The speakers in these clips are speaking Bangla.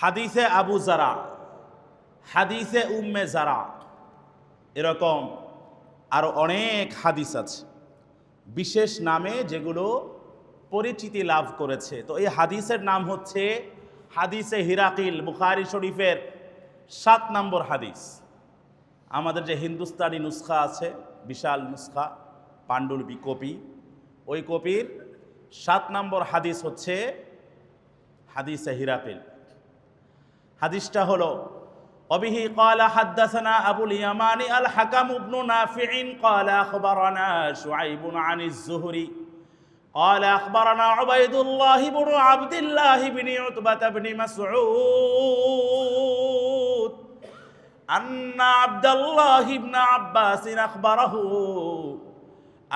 হাদিসে আবু জারা, হাদিসে উম্মে জারা, এরকম আরো অনেক হাদিস আছে বিশেষ নামে যেগুলো পরিচিতি লাভ করেছে। তো এই হাদিসের নাম হচ্ছে হাদিসে হিরাকিল। বুখারী শরীফের 7 নম্বর হাদিস। আমাদের যে হিন্দুস্তানি নুসখা আছে, বিশাল নুসখা, পাণ্ডুলিপি কপি, ওই কপির 7 নম্বর হাদিস হচ্ছে হাদিসে হিরাকিল। হাদিসটা হলো وبه قال حدثنا أبو اليمان الحكم بن نافع قال أخبرنا شعيب عن الزهري قال أخبرنا عبيد الله بن عبد الله بن عتبة بن مسعود أن عبد الله بن عباس أخبره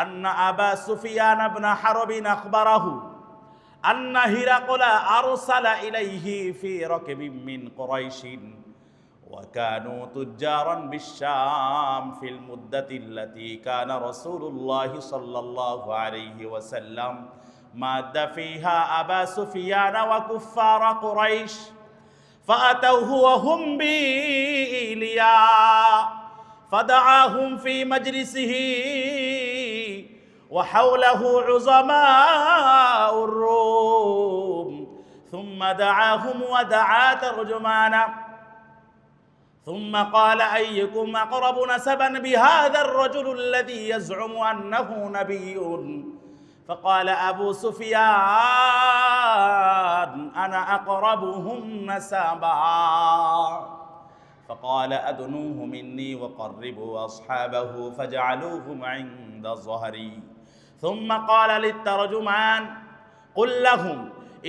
أن أبا سفيان بن حرب أخبره أن هرقل أرسل إليه في ركب من قريش وكانوا تجارا بالشام في المدة التي كان رسول الله صلى الله عليه وسلم ماد فيها أبا سفيان وكفار قريش فأتوه وهم بإيليا فدعاهم في مجلسه وحوله عظماء الروم ثم دعاهم ودعا ترجمانا ثم قال أيكم أقرب نسبا بهذا الرجل الذي يزعم أنه نبي فقال أبو سفيان أنا أقربهم نسبا فقال أدنوه مني وقربوا أصحابه فجعلوهم عند ظهري ثم قال للترجمان قل لهم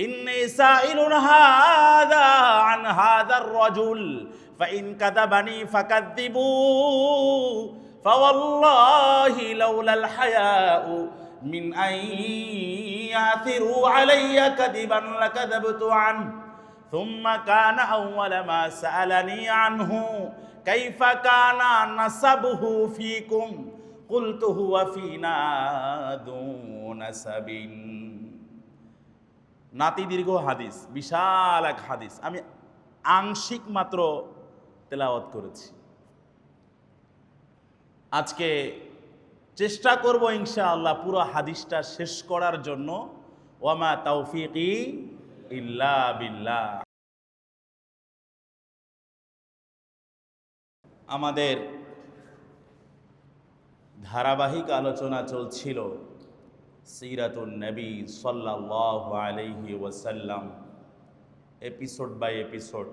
إني سائل هذا عن هذا الرجل فإن كذبني فكذبوا فوالله لولا الحياء من أن يعثروا علي كذبا لكذبت عنه ثم كان أول ما سألني عنه كيف كان نسبه فيكم قلت هو فينا ذو نسب। নাতি দীর্ঘ হাদিস, বিশাল এক হাদিস। আমি আংশিক মাত্র তেলাওয়াত করেছি। আজকে চেষ্টা করব ইনশাআল্লাহ পুরো হাদিসটা শেষ করার জন্য। ওয়ামা তাওফিকি ইল্লা বিল্লাহ। আমাদের ধারাবাহিক আলোচনা চলছিল সিরাতুন নবী সাল্লাল্লাহু আলাইহি ওয়াসাল্লাম, এপিসোড বাই এপিসোড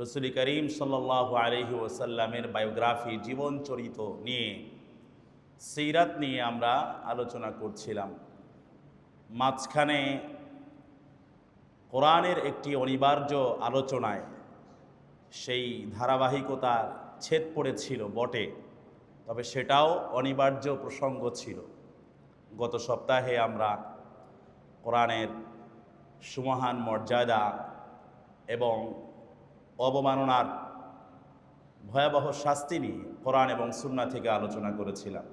রসুল করিম সাল্লাল্লাহু আলাইহি ওয়াসাল্লামের বায়োগ্রাফি, জীবন চরিত নিয়ে, সিরাত নিয়ে আমরা আলোচনা করছিলাম। মাঝখানে কোরআনের একটি অনিবার্য আলোচনায় সেই ধারাবাহিকতার ছেদ পড়েছিল বটে, তবে সেটাও অনিবার্য প্রসঙ্গ ছিল। গত সপ্তাহে আমরা কোরআনের সুমহান মর্যাদা এবং অবমাননার ভয়াবহ শাস্তি নিয়ে কোরআন এবং সুন্নাহ থেকে আলোচনা করেছিলাম।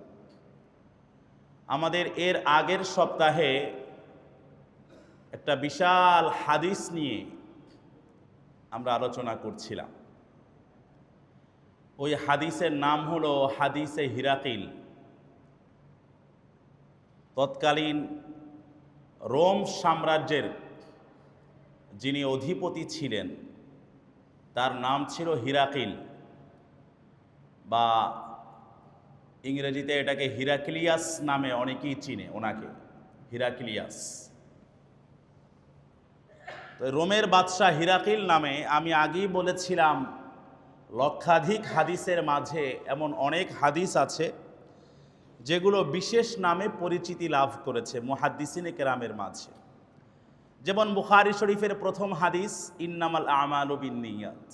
আমাদের এর আগের সপ্তাহে একটা বিশাল হাদিস নিয়ে আমরা আলোচনা করছিলাম। ওই হাদিসের নাম হলো হাদিসে হিরাকিল। তৎকালীন রোম সাম্রাজ্যের যিনি অধিপতি ছিলেন তার নাম ছিল হিরাকিল, বা ইংরেজিতে এটাকে হিরাক্লিয়াস নামে অনেকেই চিনে ওনাকে, হিরাক্লিয়াস। তো রোমের বাদশাহ হিরাকিল নামে আমি আগেই বলেছিলাম লক্ষাধিক হাদিসের মাঝে এমন অনেক হাদিস আছে যেগুলো বিশেষ নামে পরিচিতি লাভ করেছে মুহাদ্দিসিনে কেরামের মাঝে। যেমন বুখারী শরীফের প্রথম হাদিস ইন্নামাল আমালু বিন্নিয়াত,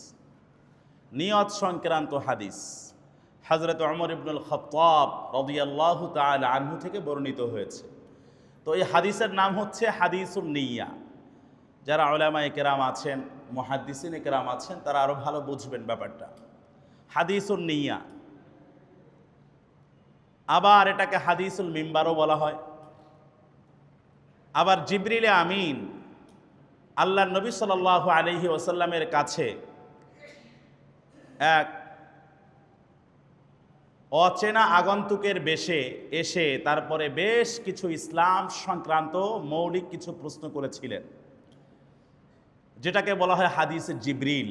নিয়ত সংক্রান্ত হাদিস হযরত ওমর ইবনুল খাত্তাব রাদিয়াল্লাহু তাআলা আনহু থেকে বর্ণিত হয়েছে। তো এই হাদিসের নাম হচ্ছে হাদিসুন নিয়া। যারা উলামায়ে কেরাম আছেন, মুহাদ্দিসিনে কেরাম আছেন, তারা আরো ভালো বুঝবেন ব্যাপারটা। হাদিসুন নিয়া, আবার এটাকে হাদিসুল মিম্বারও বলা হয়। আবার জিবরিল আমিন আল্লাহ নবী সাল্লাল্লাহু আলাইহি ওয়াসাল্লামের কাছে এক অচেনা আগন্তুকের বেশে এসে তারপরে বেশ কিছু ইসলাম সংক্রান্ত মৌলিক কিছু প্রশ্ন করেছিলেন, যেটাকে বলা হয় হাদিস জিবরিল।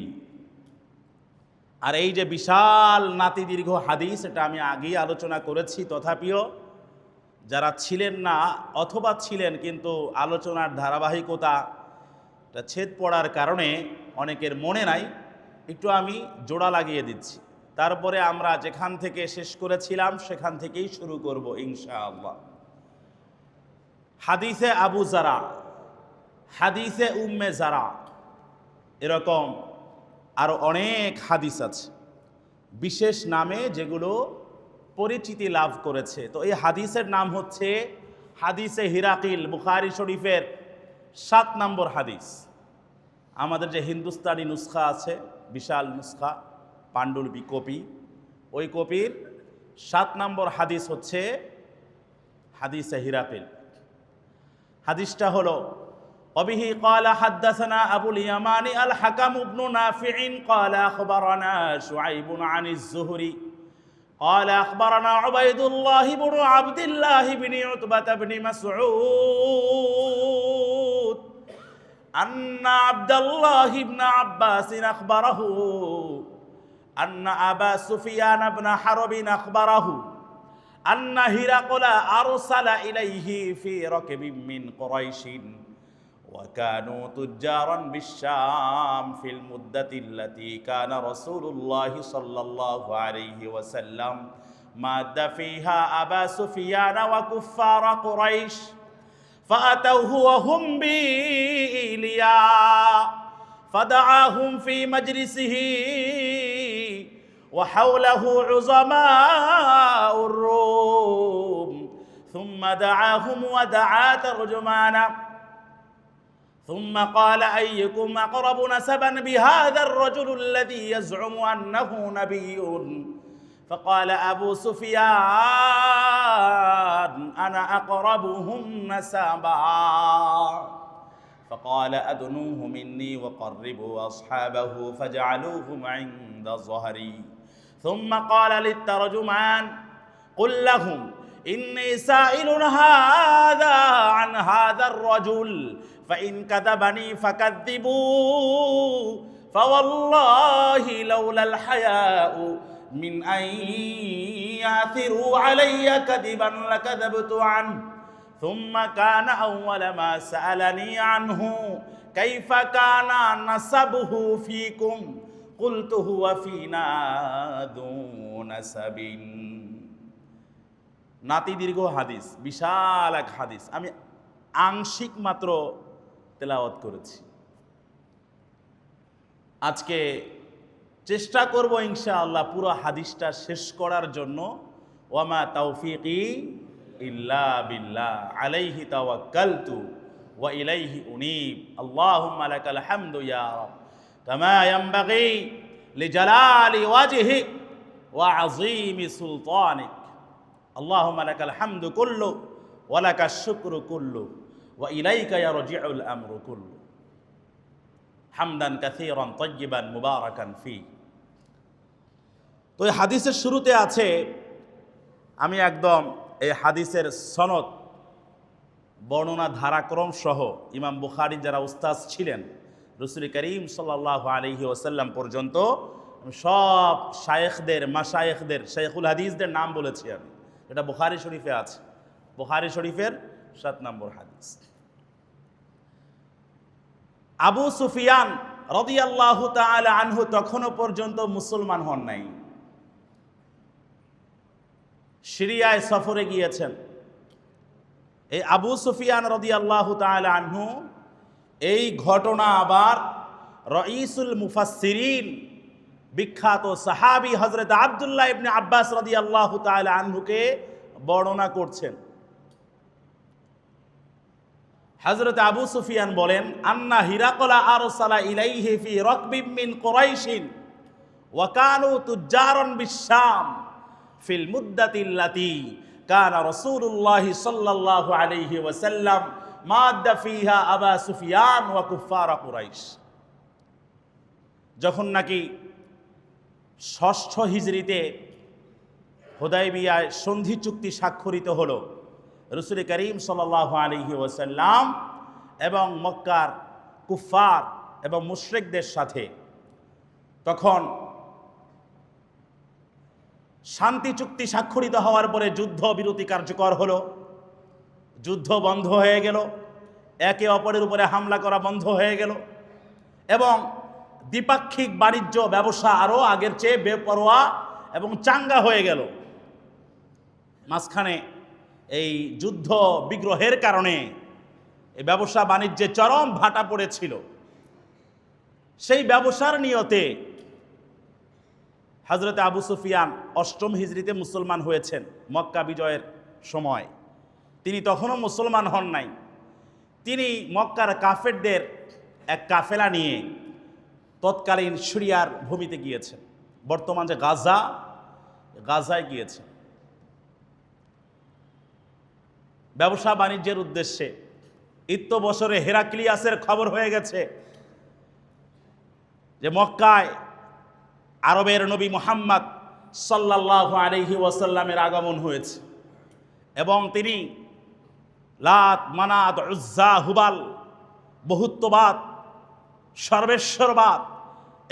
আর এই যে বিশাল নাতি দীর্ঘ হাদিস, এটা আমি আগেই আলোচনা করেছি, তথাপিও যারা ছিলেন না অথবা ছিলেন কিন্তু আলোচনার ধারাবাহিকতা ছেদ পড়ার কারণে অনেকের মনে নাই, একটু আমি জোড়া লাগিয়ে দিচ্ছি। তারপরে আমরা যেখান থেকে শেষ করেছিলাম সেখান থেকেই শুরু করব ইনশাআল্লাহ। হাদিসে আবু জারা, হাদিসে উম্মে জারা, এরকম আরও অনেক হাদিস আছে বিশেষ নামে যেগুলো পরিচিতি লাভ করেছে। তো এই হাদিসের নাম হচ্ছে হাদিসে হিরাকিল, বুখারী শরীফের 7 নম্বর হাদিস। আমাদের যে হিন্দুস্তানি নুসখা আছে, বিশাল নুসখা, পাণ্ডুলিপি কপি, ওই কপির 7 নম্বর হাদিস হচ্ছে হাদিসে হিরাকিল। হাদিসটা হলো وبه قال حدثنا أبو اليمان الحكم بن نافع قال أخبرنا شعيب عن الزهري قال أخبرنا عبيد الله بن عبد الله بن عتبة بن مسعود أن عبد الله بن عباس أخبره أن أبا سفيان بن حرب أخبره أن هرقل أرسل إليه في ركب من قريش وكانوا تجارا بالشام في المدة التي كان رسول الله صلى الله عليه وسلم ماد فيها أبا سفيان وكفار قريش فأتوه وهم بإيليا فدعاهم في مجلسه وحوله عظماء الروم ثم دعاهم ودعا ترجمانا ثم قال أيكم أقرب نسبا بهذا الرجل الذي يزعم أنه نبي فقال أبو سفيان أنا أقربهم نسبا فقال أدنوه مني وقربوا أصحابه فجعلوهم عند ظهري ثم قال للترجمان قل لهم إني سائل هذا عن هذا الرجل فإن كذبني فكذبوا فوالله لولا الحياء من أن يعثروا علي كذبا لكذبت عنه ثم كان أول ما سألني عنه كيف كان نسبه فيكم قلت هو فينا ذو نسب। নাতি দীর্ঘ হাদিস, বিশাল এক হাদিস, আমি আংশিক মাত্র তেলাওয়াত করেছি। আজকে চেষ্টা করব ইনশাআল্লাহ পুরো হাদিসটা শেষ করার জন্য। ওয়ামা তাওফিকি ইল্লা বিল্লাহ আলাইহি তাওয়াক্কালতু ওয়া ইলাইহি উনীব আল্লাহুম্মা লাকাল হামদু ইয়া রাব কামা ইয়ানবাগি লিজালালি ওয়াজহিক ওয়া আযীমি সুলতানিক আল্লাহুম্মা লাকাল হামদু কুল্লু ওয়া লাকাশ শুকরু কুল্লু ওয়া ইলাইকা ইয়ারজিউল আমরু কুল্লু হামদান কাসীরান তাইয়িবান মুবারাকান ফি। তো এই হাদিসের শুরুতে আছে, আমি একদম এই হাদিসের সনদ বর্ণনা ধারাক্রম সহ ইমাম বুখারী যারা উস্তাদ ছিলেন রাসূল করিম সাল্লাল্লাহু আলাইহি ওয়াসাল্লাম পর্যন্ত সব শায়েখদের, মাশায়েখদের, শাইখুল হাদিসদের নাম বলেছি আমি। এটা বুখারী শরীফে আছে, বুখারী শরীফের 7 নম্বর হাদিস। আবু সুফিয়ান রাদিয়াল্লাহু তাআলা আনহু তখনও পর্যন্ত মুসলমান হন নাই, সিরিয়ায় সফরে গিয়েছেন। এই আবু সুফিয়ান রাদিয়াল্লাহু তাআলা আনহু, এই ঘটনা আবার রাইসুল মুফাসসিরিন বিখ্যাত সাহাবী হযরত আব্দুল্লাহ ইবনে আব্বাস রাদিয়াল্লাহু তাআলা আনহুকে বর্ণনা করছেন। হযরত আবু সুফিয়ান বলেন, আন্না হিরাকলা আরসালা ইলাইহি ফি রাকবিম মিন কুরাইশিন ওয়া কানু তুজ্জারান বিশ-শাম ফিল মুদ্দাতিল্লাতি কানা রাসূলুল্লাহ সাল্লাল্লাহু আলাইহি ওয়াসাল্লাম মাদ্দা ফিহা আবা সুফিয়ান ওয়া কুফার কুরাইশ। যখন নাকি ৬ষ্ঠ হিজরিতে হুদায়বিয়ায় সন্ধি চুক্তি স্বাক্ষরিত হলো রাসূল করিম সাল্লাল্লাহু আলাইহি ওয়াসাল্লাম এবং মক্কার কুফার এবং মুশরিকদের সাথে, তখন শান্তি চুক্তি স্বাক্ষরিত হওয়ার পরে যুদ্ধ বিরতি কার্যকর হলো, যুদ্ধ বন্ধ হয়ে গেল, একে অপরের উপরে হামলা করা বন্ধ হয়ে গেল এবং দ্বিপাক্ষিক বাণিজ্য ব্যবসা আরও আগের চেয়ে বেপরোয়া এবং চাঙ্গা হয়ে গেল। মাঝখানে এই যুদ্ধ বিগ্রহের কারণে এই ব্যবসা বাণিজ্যে চরম ভাটা পড়েছিল। সেই ব্যবসার নিয়তে হযরত আবু সুফিয়ান ৮ম হিজরিতে মুসলমান হয়েছেন মক্কা বিজয়ের সময়। তিনি তখনও মুসলমান হন নাই। তিনি মক্কার কাফেরদের এক কাফেলা নিয়ে তৎকালীন সিরিয়ার ভূমিতে গিয়েছেন, বর্তমান যে গাজায় গিয়েছেন ব্যবসা বাণিজ্যের উদ্দেশ্যে। বছরে হেরাক্লিয়াসের খবর হয়ে গেছে যে মক্কায় আরবের নবী মুহাম্মদ সাল্লাল্লাহু আলাইহি ওয়াসাল্লামের আগমন হয়েছে এবং তিনি লাত, মানাত, উজ্জা, হুবাল, বহুত্ববাদ, সর্বেশ্বরবাদ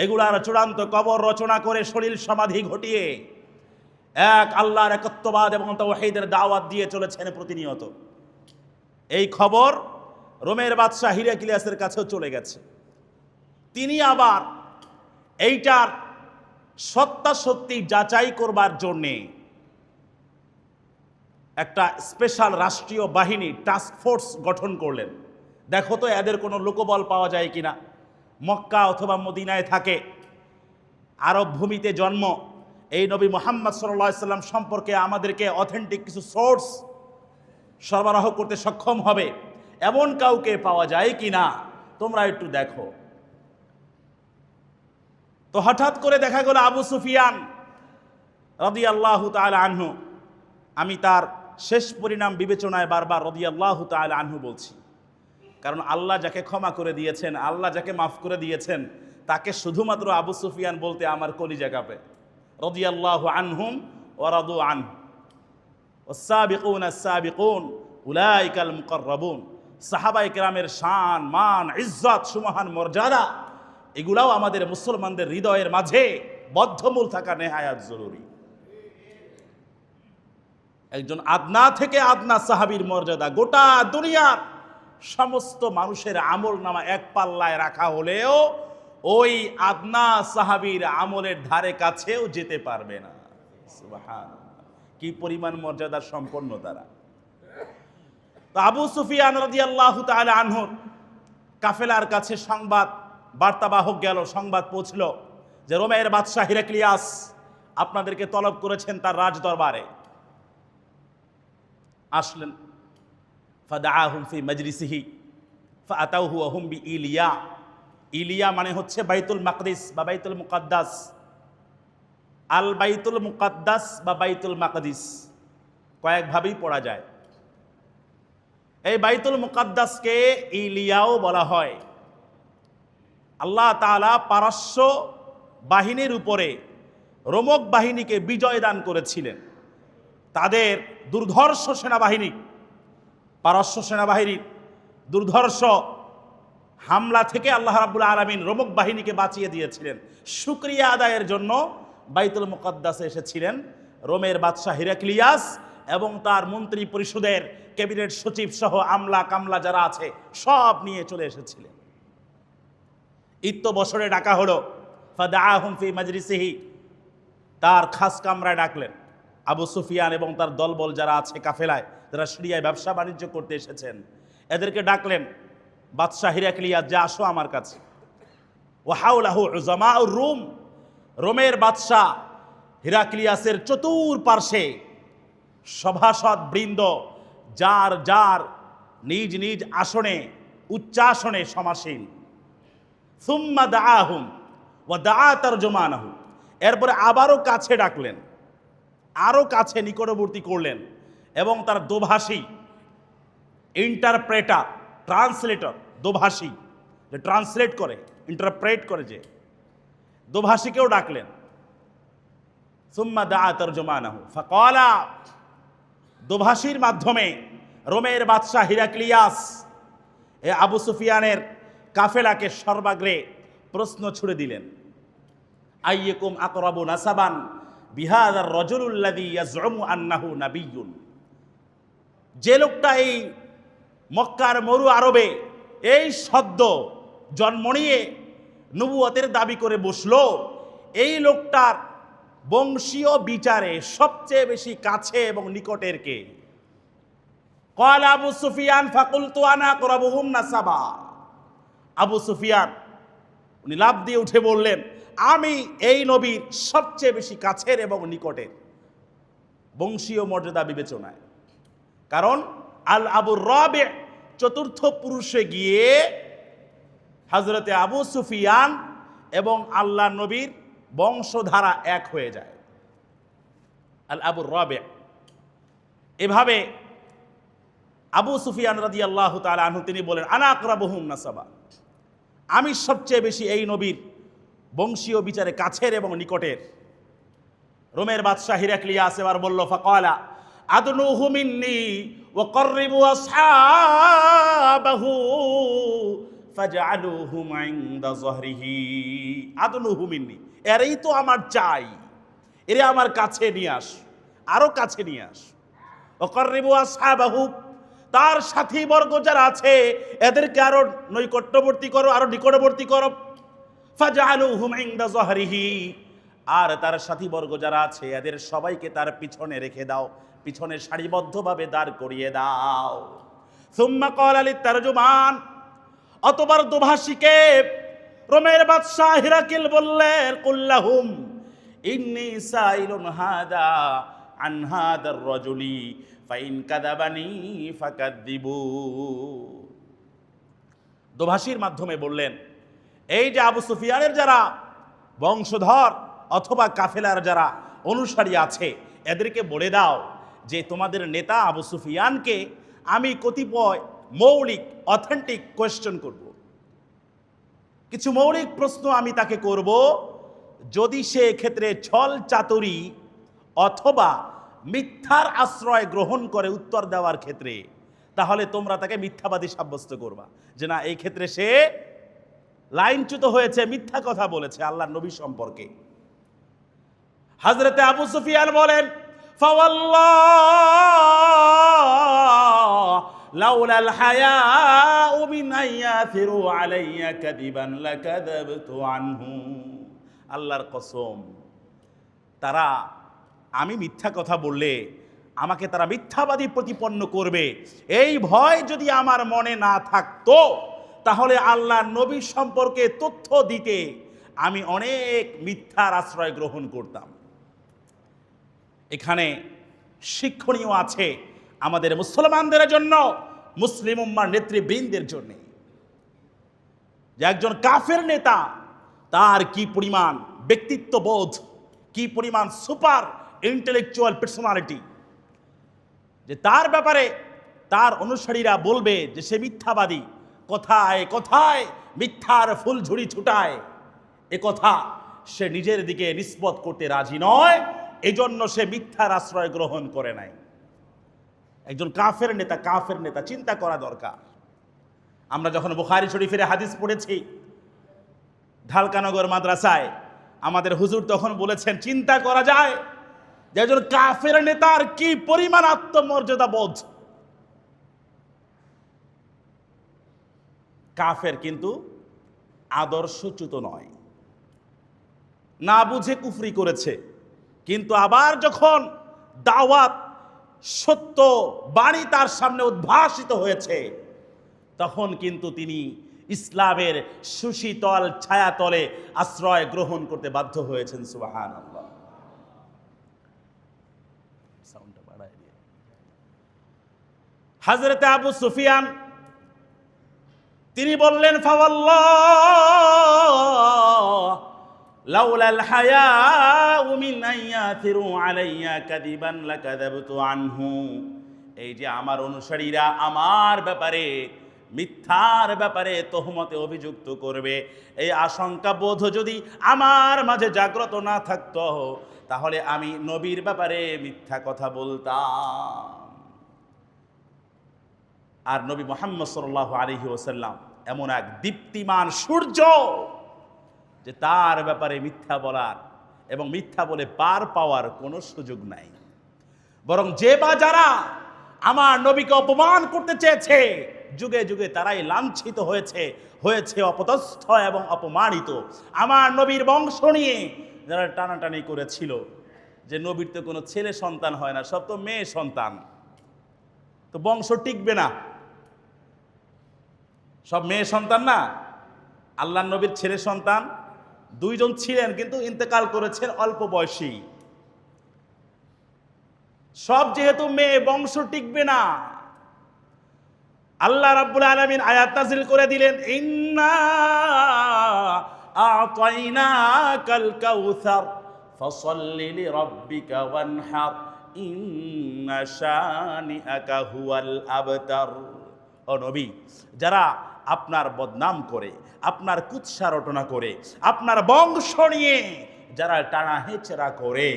এগুলার চূড়ান্ত কবর রচনা করে শরীর সমাধি ঘটিয়ে এক আল্লাহর একত্ববাদ এবং তাওহীদের দাওয়াত দিয়ে চলেছেন প্রতিনিয়ত। এই খবর রোমের বাদশাহ হিরাক্লিয়াসের কাছেও চলে গেছে। তিনি আবার এইটার সত্যাসত্যি যাচাই করবার জন্যে একটা স্পেশাল রাষ্ট্রীয় বাহিনী টাস্ক ফোর্স গঠন করলেন। দেখো তো এদের কোনো লোকবল পাওয়া যায় কিনা, মক্কা অথবা মদিনায় থাকে, আরব ভূমিতে জন্ম, এই নবী মুহাম্মদ সাল্লাল্লাহু আলাইহি সাল্লাম সম্পর্কে আমাদেরকে অথেন্টিক কিছু সোর্স সরবরাহ করতে সক্ষম হবে এমন কাউকে পাওয়া যায় কিনা তোমরা একটু দেখো। তো হঠাৎ করে দেখা গেল আবু সুফিয়ান রাদিয়াল্লাহু তাআলা আনহু, আমি তার শেষ পরিণাম বিবেচনায় বারবার রাদিয়াল্লাহু তাআলা আনহু বলছি, কারণ আল্লাহ যাকে ক্ষমা করে দিয়েছেন, আল্লাহ যাকে মাফ করে দিয়েছেন, তাকে শুধুমাত্র আবু সুফিয়ান বলতে আমার কলিজা কাঁপে। রাদিয়াল্লাহু আনহুম ওয়া রাদু আনহু ওয়াস-সাবিকুনা আস-সাবিকুন উলাইকাল মুকাররাবুন। সাহাবায়ে কেরামের শান, মান, ইজ্জত, সুমহান মর্যাদা এগুলাও আমাদের মুসলমানদের হৃদয়ের মাঝে বদ্ধমূল থাকা নেহায়াত জরুরি। একজন আদনা থেকে আদনা সাহাবীর মর্যাদা গোটা দুনিয়ার সমস্ত মানুষের আমল নামা এক পাল্লায় রাখা হলেও ওই আদনা সাহাবীর আমলের ধারে কাছেও যেতে পারবে না। সুবহানাল্লাহ, কি পরিমাণ মর্যাদা সম্পন্ন তারা। তো আবু সুফিয়ান রাদিয়াল্লাহু তাআলা আনহুর কাফেলার কাছে সংবাদ বার্তাবাহক গেল, সংবাদ পৌঁছল যে রোমের বাদশাহ হিরাক্লিয়াস আপনাদেরকে তলব করেছেন তার রাজ দরবারে। আসলেন, ফাদাআহুম ফি মাজলিসিহি ফাআতাউহু ওয়া হুম বিইলিয়া। ইলিয়া মানে হচ্ছে বাইতুল মাকদিস বা বাইতুল মুকাদ্দাস। আল বাইতুল মুকাদ্দাস বা বাইতুল মাকদিস কয়েকভাবেই পড়া যায়। এই বাইতুল মুকাদ্দাসকে ইলিয়াও বলা হয়। আল্লাহ তাআলা পারস্য বাহিনীর উপরে রোমক বাহিনীকে বিজয় দান করেছিলেন। তাদের দুর্ধর্ষ সেনাবাহিনী, পারস্য সেনাবাহিনীর দুর্ধর্ষ হামলা থেকে আল্লাহ রাব্বুল আলামিন রোমক বাহিনীকে বাঁচিয়ে দিয়েছিলেন। শুকরিয়া আদায়ের জন্য বাইতুল মুকাদ্দাসে এসেছিলেন রোমের বাদশাহ হিরাক্লিয়াস এবং তার মন্ত্রী পরিষদের ক্যাবিনেট সচিব সহ আমলা কামলা যারা আছে সব নিয়ে চলে এসেছিলেন। বছরে ডাকা হলো, ফাদাআহুম ফি মাজলিসিহি, তার খাস কামরায় ডাকলেন। আবু সুফিয়ান এবং তার দলবল যারা আছে কাফেলায়, যারা সিরিয়ায় ব্যবসা বাণিজ্য করতে এসেছেন, এদেরকে ডাকলেন। বাদশাহ হিরাক্লিয়াস, যা আসো আমার কাছে। ওয়া হাওলাহু উযামাউর রুম, রোমের বাদশাহ হিরাক্লিয়াসের চতুর্পার্শ্বে সভাসদ বৃন্দ যার যার নিজ নিজ আসনে উচ্চাসনে সমাসীন। সুম্মা দাআহুম ওয়া দাআ তারজুমানাহু, এরপরে আবারও কাছে ডাকলেন, আরও কাছে নিকটবর্তী করলেন এবং তার দোভাষী ইন্টারপ্রেটার ট্রান্সলেটর, দোভাষী, যে ট্রান্সলেট করে, ইন্টারপ্রেট করে, যে দোভাষীকেও ডাকলেন। সুম্মা দাআ তারজুমানাহু ফাকালা, দোভাষীর মাধ্যমে রোমের বাদশাহ হিরাক্লিয়াস এ আবু সুফিয়ানের কাফেলাকে সর্বাগ্রে প্রশ্ন ছুড়ে দিলেন, আইয়ুকুম আকরাবু নাসাবান বিহাদার রাজুলুল্লাযী ইয়াজউমু আন্নাহু নাবিয়্যুন। যে লোকটা এই মক্কার মরু আরবে এই সদ্য জন্ম নিয়ে নবুয়তের দাবি করে বসলো, এই লোকটার বংশীয় বিচারে সবচেয়ে বেশি কাছে এবং নিকটের কে? ক্বালা আবু সুফিয়ান ফাকুলতু আনা আকরাবুহুম নাসাবা। আবু সুফিয়ান উনি লাফ দিয়ে উঠে বললেন, আমি এই নবীর সবচেয়ে বেশি কাছের এবং নিকটের বংশীয় মর্যাদা বিবেচনায়। কারণ আল আবু রাবি চতুর্থ পুরুষে গিয়ে হযরতে আবু সুফিয়ান এবং আল্লাহ নবীর বংশধারা এক হয়ে যায়। আল আবু রাবি। এভাবে আবু সুফিয়ান রাদিয়াল্লাহু তাআলা আনহু তিনি বলেন, আনা আকরাবুহুম নাসাবা, আমি সবচেয়ে বেশি এই নবীর বংশীয় বিচারে কাছের এবং নিকটের। রোমের বাদশাহ হিরাক্লিয়াস এবার বলল, ফাকালা আদনুহু মিন্নি ওয়া ক্বাররিবু আসহাবাহু ফাজআলুহুম ইনদা যহরিহি। আদনুহু মিন্নি, এরই তো আমার চাই, এরে আমার কাছে নিয়ে আস, আরো কাছে নিয়ে আস। ওয়া ক্বাররিবু আসহাবাহু, তার সাথী বর্গ যারা আছে এদেরকে আরো নৈকট্যবর্তী করো, আরো নিকটবর্তী করো। ফাজআলুহুম ইনদা যহরিহি, আর তার সাথী বর্গ যারা আছে এদের সবাইকে তার পিছনে রেখে দাও, পিছনে সারিবদ্ধভাবে দাঁড় করিয়ে দাও। সুম্মা ক্বালা লিত-তারজুমান, অতবার দোভাষীকে রোমের বাদশাহ হিরাকিল বললেন, কুল্লাহুম ইন্নী সাইলুন হাদা আন হাদার রাজুলি ফাইন কাযাবানি ফাকাযযিবু। দোভাষীর মাধ্যমে বললেন, এই যে আবু সুফিয়ানের যারা বংশধর অথবা কাফেলার যারা অনুসারী আছে এদেরকে বলে দাও যে তোমাদের নেতা আবু সুফিয়ানকে আমি কতিপয় মৌলিক অথেন্টিক কোয়েশ্চেন করব, কিছু মৌলিক প্রশ্ন আমি তাকে করব। যদি সে ক্ষেত্রে ছল চাতুরি অথবা মিথ্যার আশ্রয় গ্রহণ করে উত্তর দেওয়ার ক্ষেত্রে, তাহলে তোমরা তাকে মিথ্যাবাদী সাব্যস্ত করবা, যে না এই ক্ষেত্রে সে লাইনচ্যুত হয়েছে, মিথ্যা কথা বলেছে আল্লাহর নবী সম্পর্কে। হযরতে আবু সুফিয়ান বলেন, ফাওয়াল্লাহ লাউলাল হায়াউ মিন আইয়াথিরু আলাইয়া কাদিবান লাকাযাবতু আনহু। আল্লাহর কসম, তারা আমি মিথ্যা কথা বললে আমাকে তারা মিথ্যাবাদী প্রতিপন্ন করবে, এই ভয় যদি আমার মনে না থাকতো তাহলে আল্লাহর নবী সম্পর্কে তথ্য দিতে আমি অনেক মিথ্যার আশ্রয় গ্রহণ করতাম। এখানে শিক্ষণীয় আছে আমাদের মুসলমানদের জন্য, মুসলিম উম্মার নেতৃবৃন্দের জন্য, যে একজন কাফের নেতা তার কি পরিমাণ ব্যক্তিত্ববোধ, কি পরিমাণ সুপার ইন্টেলেকচুয়াল পার্সোনালিটি, যে তার ব্যাপারে তার অনুসারীরা বলবে যে সে মিথ্যাবাদী, কথায় কথায় মিথ্যার ফুলঝুরি ছুটায়, এ কথা সে নিজের দিকে নিষ্পত্তি করতে রাজি নয়, এজন্য সে মিথ্যার আশ্রয় গ্রহণ করে নাই। একজন কাফের নেতা চিন্তা করা দরকার। আমরা যখন বুখারী শরীফের হাদিস পড়েছি ঢালকানগর মাদ্রাসায়, আমাদের হুজুর তখন বলেছেন চিন্তা করা যায় যে একজন কাফের নেতার কি পরিমাণ আত্মমর্যাদা বোধ। কাফের কিন্তু আদর্শচ্যুত নয়, না বুঝে কুফরি করেছে, কিন্তু আবার যখন দাওয়াত সত্য বাণী তার সামনে উদ্ভাসিত হয়েছে তখন কিন্তু তিনি ইসলামের সুশীতল ছায়াতলে আশ্রয় গ্রহণ করতে বাধ্য হয়েছেন। সুবহানাল্লাহ। সাউন্ডটা বাড়ায় দিয়ে। হযরতে আবু সুফিয়ান তিনি বললেন, ফাওয়াল্লাহ লাউলাল হায়াউ মিন আইয়াথিরু আলাইয়া কাদিবান লাকাযাবতু আনহু। এই যে আমার অনুসারীরা আমার ব্যাপারে মিথ্যার ব্যাপারে তহমতে অভিযুক্ত করবে। এই আশঙ্কা বোধ যদি আমার মাঝে জাগ্রত না থাকতো, তাহলে আমি নবীর ব্যাপারে মিথ্যা কথা বলতাম। আর নবী মুহাম্মদ সাল্লাল্লাহু আলাইহি ওয়াসাল্লাম এমন এক দীপ্তিমান সূর্য যে তার ব্যাপারে মিথ্যা বলার এবং মিথ্যা বলে পার পাওয়ার কোনো সুযোগ নাই। বরং যে বা যারা আমার নবীকে অপমান করতে চেয়েছে, যুগে যুগে তারাই লাঞ্ছিত হয়েছে অপদস্থ এবং অপমানিত। আমার নবীর বংশ নিয়ে যারা টানাটানি করেছিল যে নবীর তো কোনো ছেলে সন্তান হয় না, সব তো মেয়ে সন্তান, তো বংশ টিকবে না, সব মেয়ে সন্তান না। আল্লাহর নবীর ছেলে সন্তান 2 জন ছিলেন, কিন্তু ইন্তেকাল করেছেন অল্প বয়সী। সব যেহেতু মেয়ে, বংশ টিকবে না। আল্লাহ রাব্বুল আলামিন আয়াত নাযিল করে দিলেন, ইন্না আ'তাইনাকাল কাউসার ফাসাল্লি লিরাব্বিকা ওয়ানহার ইন্না শানিআকা হুয়াল আবতার। ও নবী, যারা আপনার বদনাম করে, আপনার কুৎসা রটনা করে, আপনার বংশ নিয়ে যারা টানা হেচড়া করে,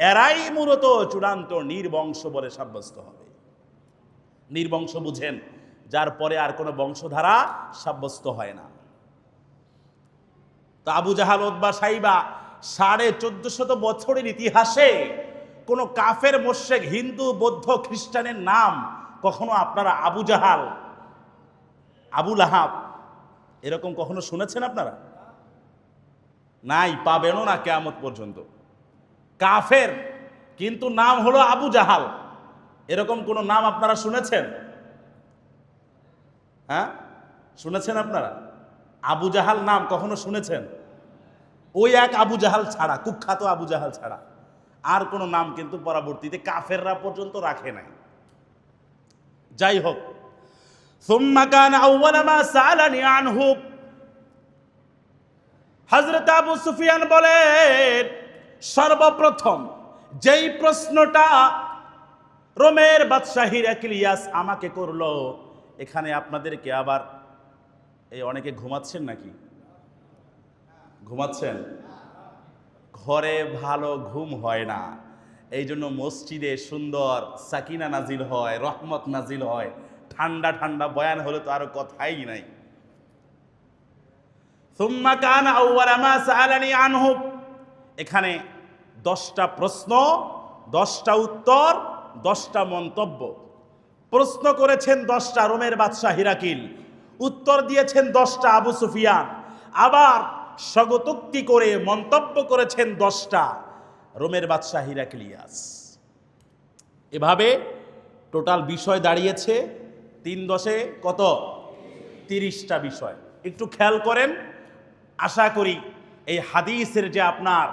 এরাই মূলত চূড়ান্ত নির্বংশ বলে সাব্যস্ত হবে। নির্বংশ বুঝেন, যার পরে আর কোনো বংশধারা সাব্যস্ত হয় না। তো আবু জাহাল, উতবা, সাইবা 1450 বছরের ইতিহাসে কোনো কাফের মুশরিক, হিন্দু, বৌদ্ধ, খ্রিস্টানের নাম কখনো আপনারা আবু জাহাল, আবু লাহাব এরকম কখনো শুনেছেন আপনারা? নাই, পাবেনও না কিয়ামত পর্যন্ত। কাফের কিন্তু নাম হলো আবু জাহাল, এরকম কোন নাম আপনারা শুনেছেন? হ্যাঁ, শুনেছেন আপনারা? আবু জাহাল নাম কখনো শুনেছেন? ওই এক আবু জাহাল ছাড়া, কুখ্যাত আবু জাহাল ছাড়া আর কোনো নাম কিন্তু পরবর্তীতে কাফেররা পর্যন্ত রাখে নাই। যাই হোক, সুম্মা কানা আউওয়ালা মা সাআলানি আনহু, হযরত আবু সুফিয়ান বলেন, সর্বপ্রথম যেই প্রশ্নটা রোমের বাদশা হিরাক্লিয়াস আমাকে করলো, এখানে আপনাদেরকে আবার এই অনেকে ঘুমাচ্ছেন নাকি? ঘুমাচ্ছেন? ঘরে ভালো ঘুম হয় না, এই জন্য মসজিদে সুন্দর সাকিনা নাজিল হয়, রহমত নাজিল হয়, ঠান্ডা ঠান্ডা বয়ান হলে তো আরো কথাই নাই। সুম্মা কানা আউওয়ালা মা সাআলানি আনহু, এখানে 10টা প্রশ্ন, 10টা উত্তর, 10টা মন্তব্য। প্রশ্ন করেছেন 10টা রোমের বাদশা হিরাকিল, উত্তর দিয়েছেন 10টা আবু সুফিয়ান, আবার স্বগতোক্তি করে মন্তব্য করেছেন 10টা রোমের বাদশা হিরাক্লিয়াস। এভাবে টোটাল বিষয় দাঁড়িয়েছে 3 10 কত? 30টা বিষয়। একটু খেয়াল করেন, আশা করি এই হাদিসের যে আপনার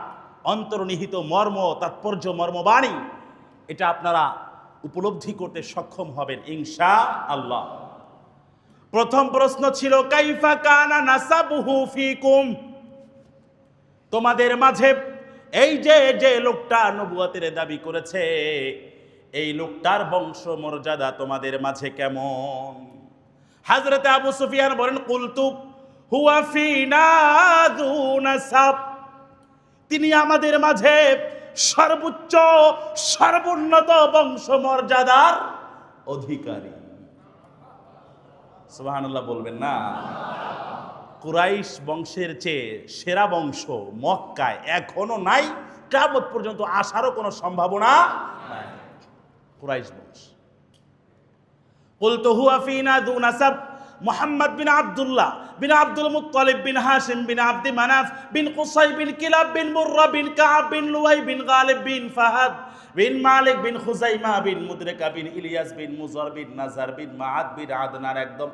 অন্তর্নিহিত মর্ম, তাৎপর্য, মর্মবাণী, এটা আপনারা উপলব্ধি করতে সক্ষম হবেন ইনশাআল্লাহ। প্রথম প্রশ্ন ছিল, কাইফা কানা নাসাবুহু ফিকুম, তোমাদের মাঝে এই যে লোকটা নবুয়তের দাবি করেছে, এই লোকটার বংশ মর্যাদা তোমাদের মাঝে কেমন? হযরত আবু সুফিয়ান বলেন, কুলতু হুয়া ফিনা যু নাসাব, তিনি আমাদের মাঝে সর্বোচ্চ সর্বোন্নত বংশ মর্যাদার অধিকারী। সুবহানাল্লাহ বলবেন না? কুরাইশ বংশের চেয়ে সেরা বংশ মক্কায় এখনো নাই, কিয়ামত পর্যন্ত আসারও কোনো সম্ভাবনা নাই। কুরাইশ বংশ। কুলতু হুয়া ফিনা যু নাসাব মুহাম্মদ বিন আব্দুল্লাহ বিন আব্দুল মুত্তালিব বিন হাশিম বিন আব্দি মানাফ বিন কুসাই বিন কিলাব বিন মুররা বিন কাব বিন লুয়াই বিন গালিব বিন ফাহাদ বিন মালিক বিন খুজাইমা বিন মুদরিকা বিন ইলিয়াস বিন মুজার বিন নাজার বিন মাআদ বিন আদনান, একদম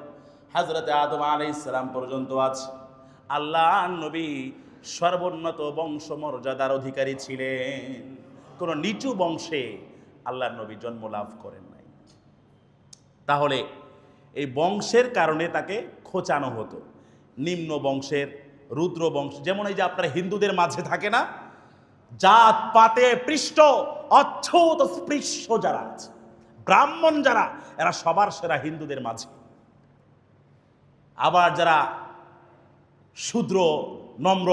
হযরত আদম আলাইহিস সালাম পর্যন্ত আছে। আল্লাহর নবী সর্বোন্নত বংশ মর্যাদার অধিকারী ছিলেন। কোন নিচু বংশে আল্লাহর নবী জন্ম লাভ করেন নাই। তাহলে এই বংশের কারণে তাকে খোঁচানো হতো। নিম্ন বংশের, রুদ্র বংশ, যেমন এই যে আপনার হিন্দুদের মাঝে থাকে না, জাত পাতে পৃষ্ঠ অচ্ছুত স্পৃশ্য যারা আছে, ব্রাহ্মণ যারা, এরা সবার সেরা হিন্দুদের মাঝে। আবার যারা শূদ্র নম্র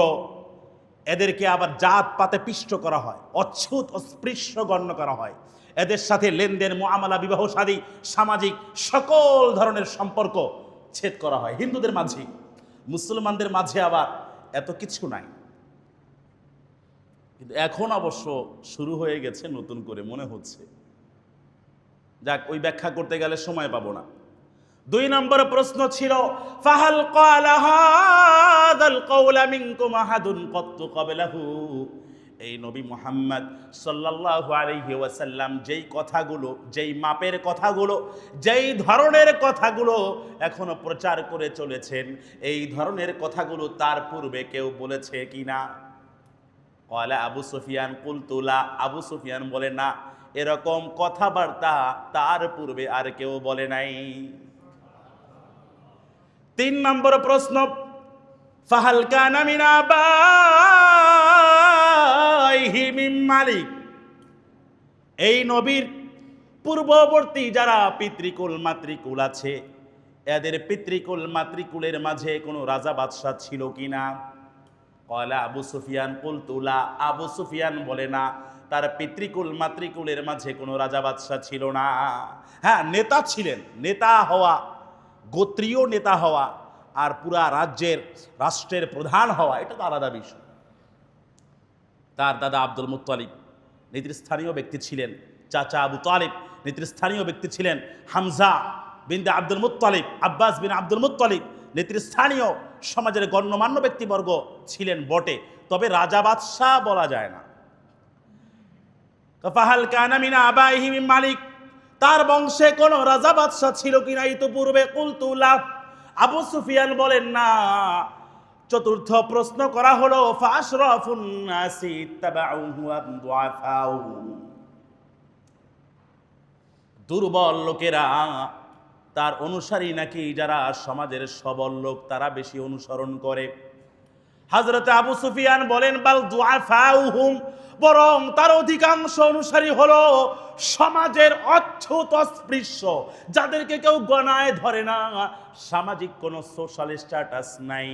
এদেরকে আবার জাত পাতে পিষ্ট করা হয়, অচ্ছুত অস্পৃশ্য গণ্য করা হয়। এদের সাথে লেনদেন, মুআমালা, বিবাহ শাদী, সামাজিক সকল ধরনের সম্পর্ক ছেদ করা হয় হিন্দুদের মাঝে। মুসলমানদের মাঝে আবার এত কিছু নাই। কিন্তু এখন অবশ্য শুরু হয়ে গেছে নতুন করে মনে হচ্ছে। যাক, ওই ব্যাখ্যা করতে গেলে সময় পাবো না। 2 নম্বর প্রশ্ন ছিল, ফাহাল ক্বালা হাযাল কওলা মিনকুম আহাদুন ক্বাত্তু ক্বাবলাহু। এই নবী মুহাম্মদ সাল্লাল্লাহু আলাইহি ওয়াসাল্লাম যেই কথাগুলো, যেই মাপের কথাগুলো, যেই ধরনের কথাগুলো এখনো প্রচার করে চলেছেন, এই ধরনের কথাগুলো তার পূর্বে কেউ বলেছে কিনা? ক্বালা আবু সুফিয়ান কুলতু লা। আবু সুফিয়ান বলে, না, এরকম কথাবার্তা তার পূর্বে আর কেউ বলে নাই। 3 নম্বর প্রশ্ন, ফাহাল কানা মিন আবাইহি মিন মালিক। এই নবীর পূর্ববর্তী যারা পিতৃকুল মাতৃকুল আছে, এদের পিতৃকুল মাতৃকুলের মাঝে কোনো রাজা বাদশাহ ছিল কিনা? ক্বালা আবু সুফিয়ান কুলতু লা। আবু সুফিয়ান বলে, না, তার পিতৃকুল মাতৃকুলের মাঝে কোনো রাজা বাদশাহ ছিল না। হ্যাঁ, নেতা ছিলেন। নেতা হওয়া, গোত্রীয় নেতা হওয়া আর পুরা রাষ্ট্রের প্রধান হওয়া, এটা তো আলাদা বিষয়। তার দাদা আব্দুল মুত্তালিব নেতৃস্থানীয় ব্যক্তি ছিলেন, চাচা আবু তালিব নেতৃস্থানীয় ব্যক্তি ছিলেন, হামজা বিন আব্দুল মুত্তালিব, আব্বাস বিন আব্দুল মুত্তালিব নেতৃস্থানীয় সমাজের গণ্যমান্য ব্যক্তিবর্গ ছিলেন বটে, তবে রাজা বাদশাহ বলা যায় না। ফাহাল কানা মিন আবাইহি মিন মালিক, তার বংশে কোনো রাজা বাদশাহ ছিল কিনা ইতোপূর্বে? কুলতু লা। আবু সুফিয়ান বলেন, না। 4র্থ প্রশ্ন করা হলো, ফাশরাফুন নাসি ইত্তাবাউহু আম দুআফাউ। দুর্বল লোকেরা তার অনুসারী নাকি যারা সমাজের সবল লোক তারা বেশি অনুসরণ করে? হযরত আবু সুফিয়ান বলেন, বাল দুআফাউহুম, বরং তার অধিকাংশ অনুসারী হলো সমাজের অচ্ছুত অস্পৃশ্য, যাদেরকে কেউ গণায় ধরে না, সামাজিক কোনো সোশ্যাল স্ট্যাটাস নাই,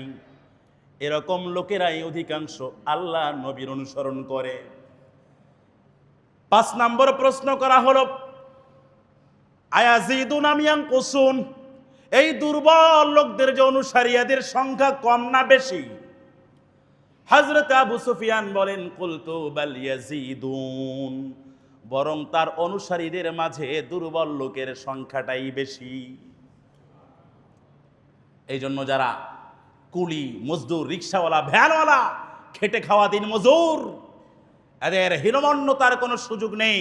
এরকম লোকেরাই অধিকাংশ আল্লাহ নবীর অনুসরণ করে। 5 নম্বর প্রশ্ন করা হলো, আয়াজিদুন আম ইয়ানকুসুন, এই দুর্বল লোকদের যে অনুসারী এদের সংখ্যা কম না বেশি? হযরত আবু সুফিয়ান বলেন, কুলতু বাল ইয়াজিদুন, বরং তার অনুসারীদের মাঝে দুর্বল লোকের সংখ্যাটাই বেশি। এই জন্য যারা কুলি, মজদুর, রিক্সাওয়ালা, ভ্যানওয়ালা, খেটে খাওয়া দিন মজুর, এদের হীনমন্যতার কোনো সুযোগ নেই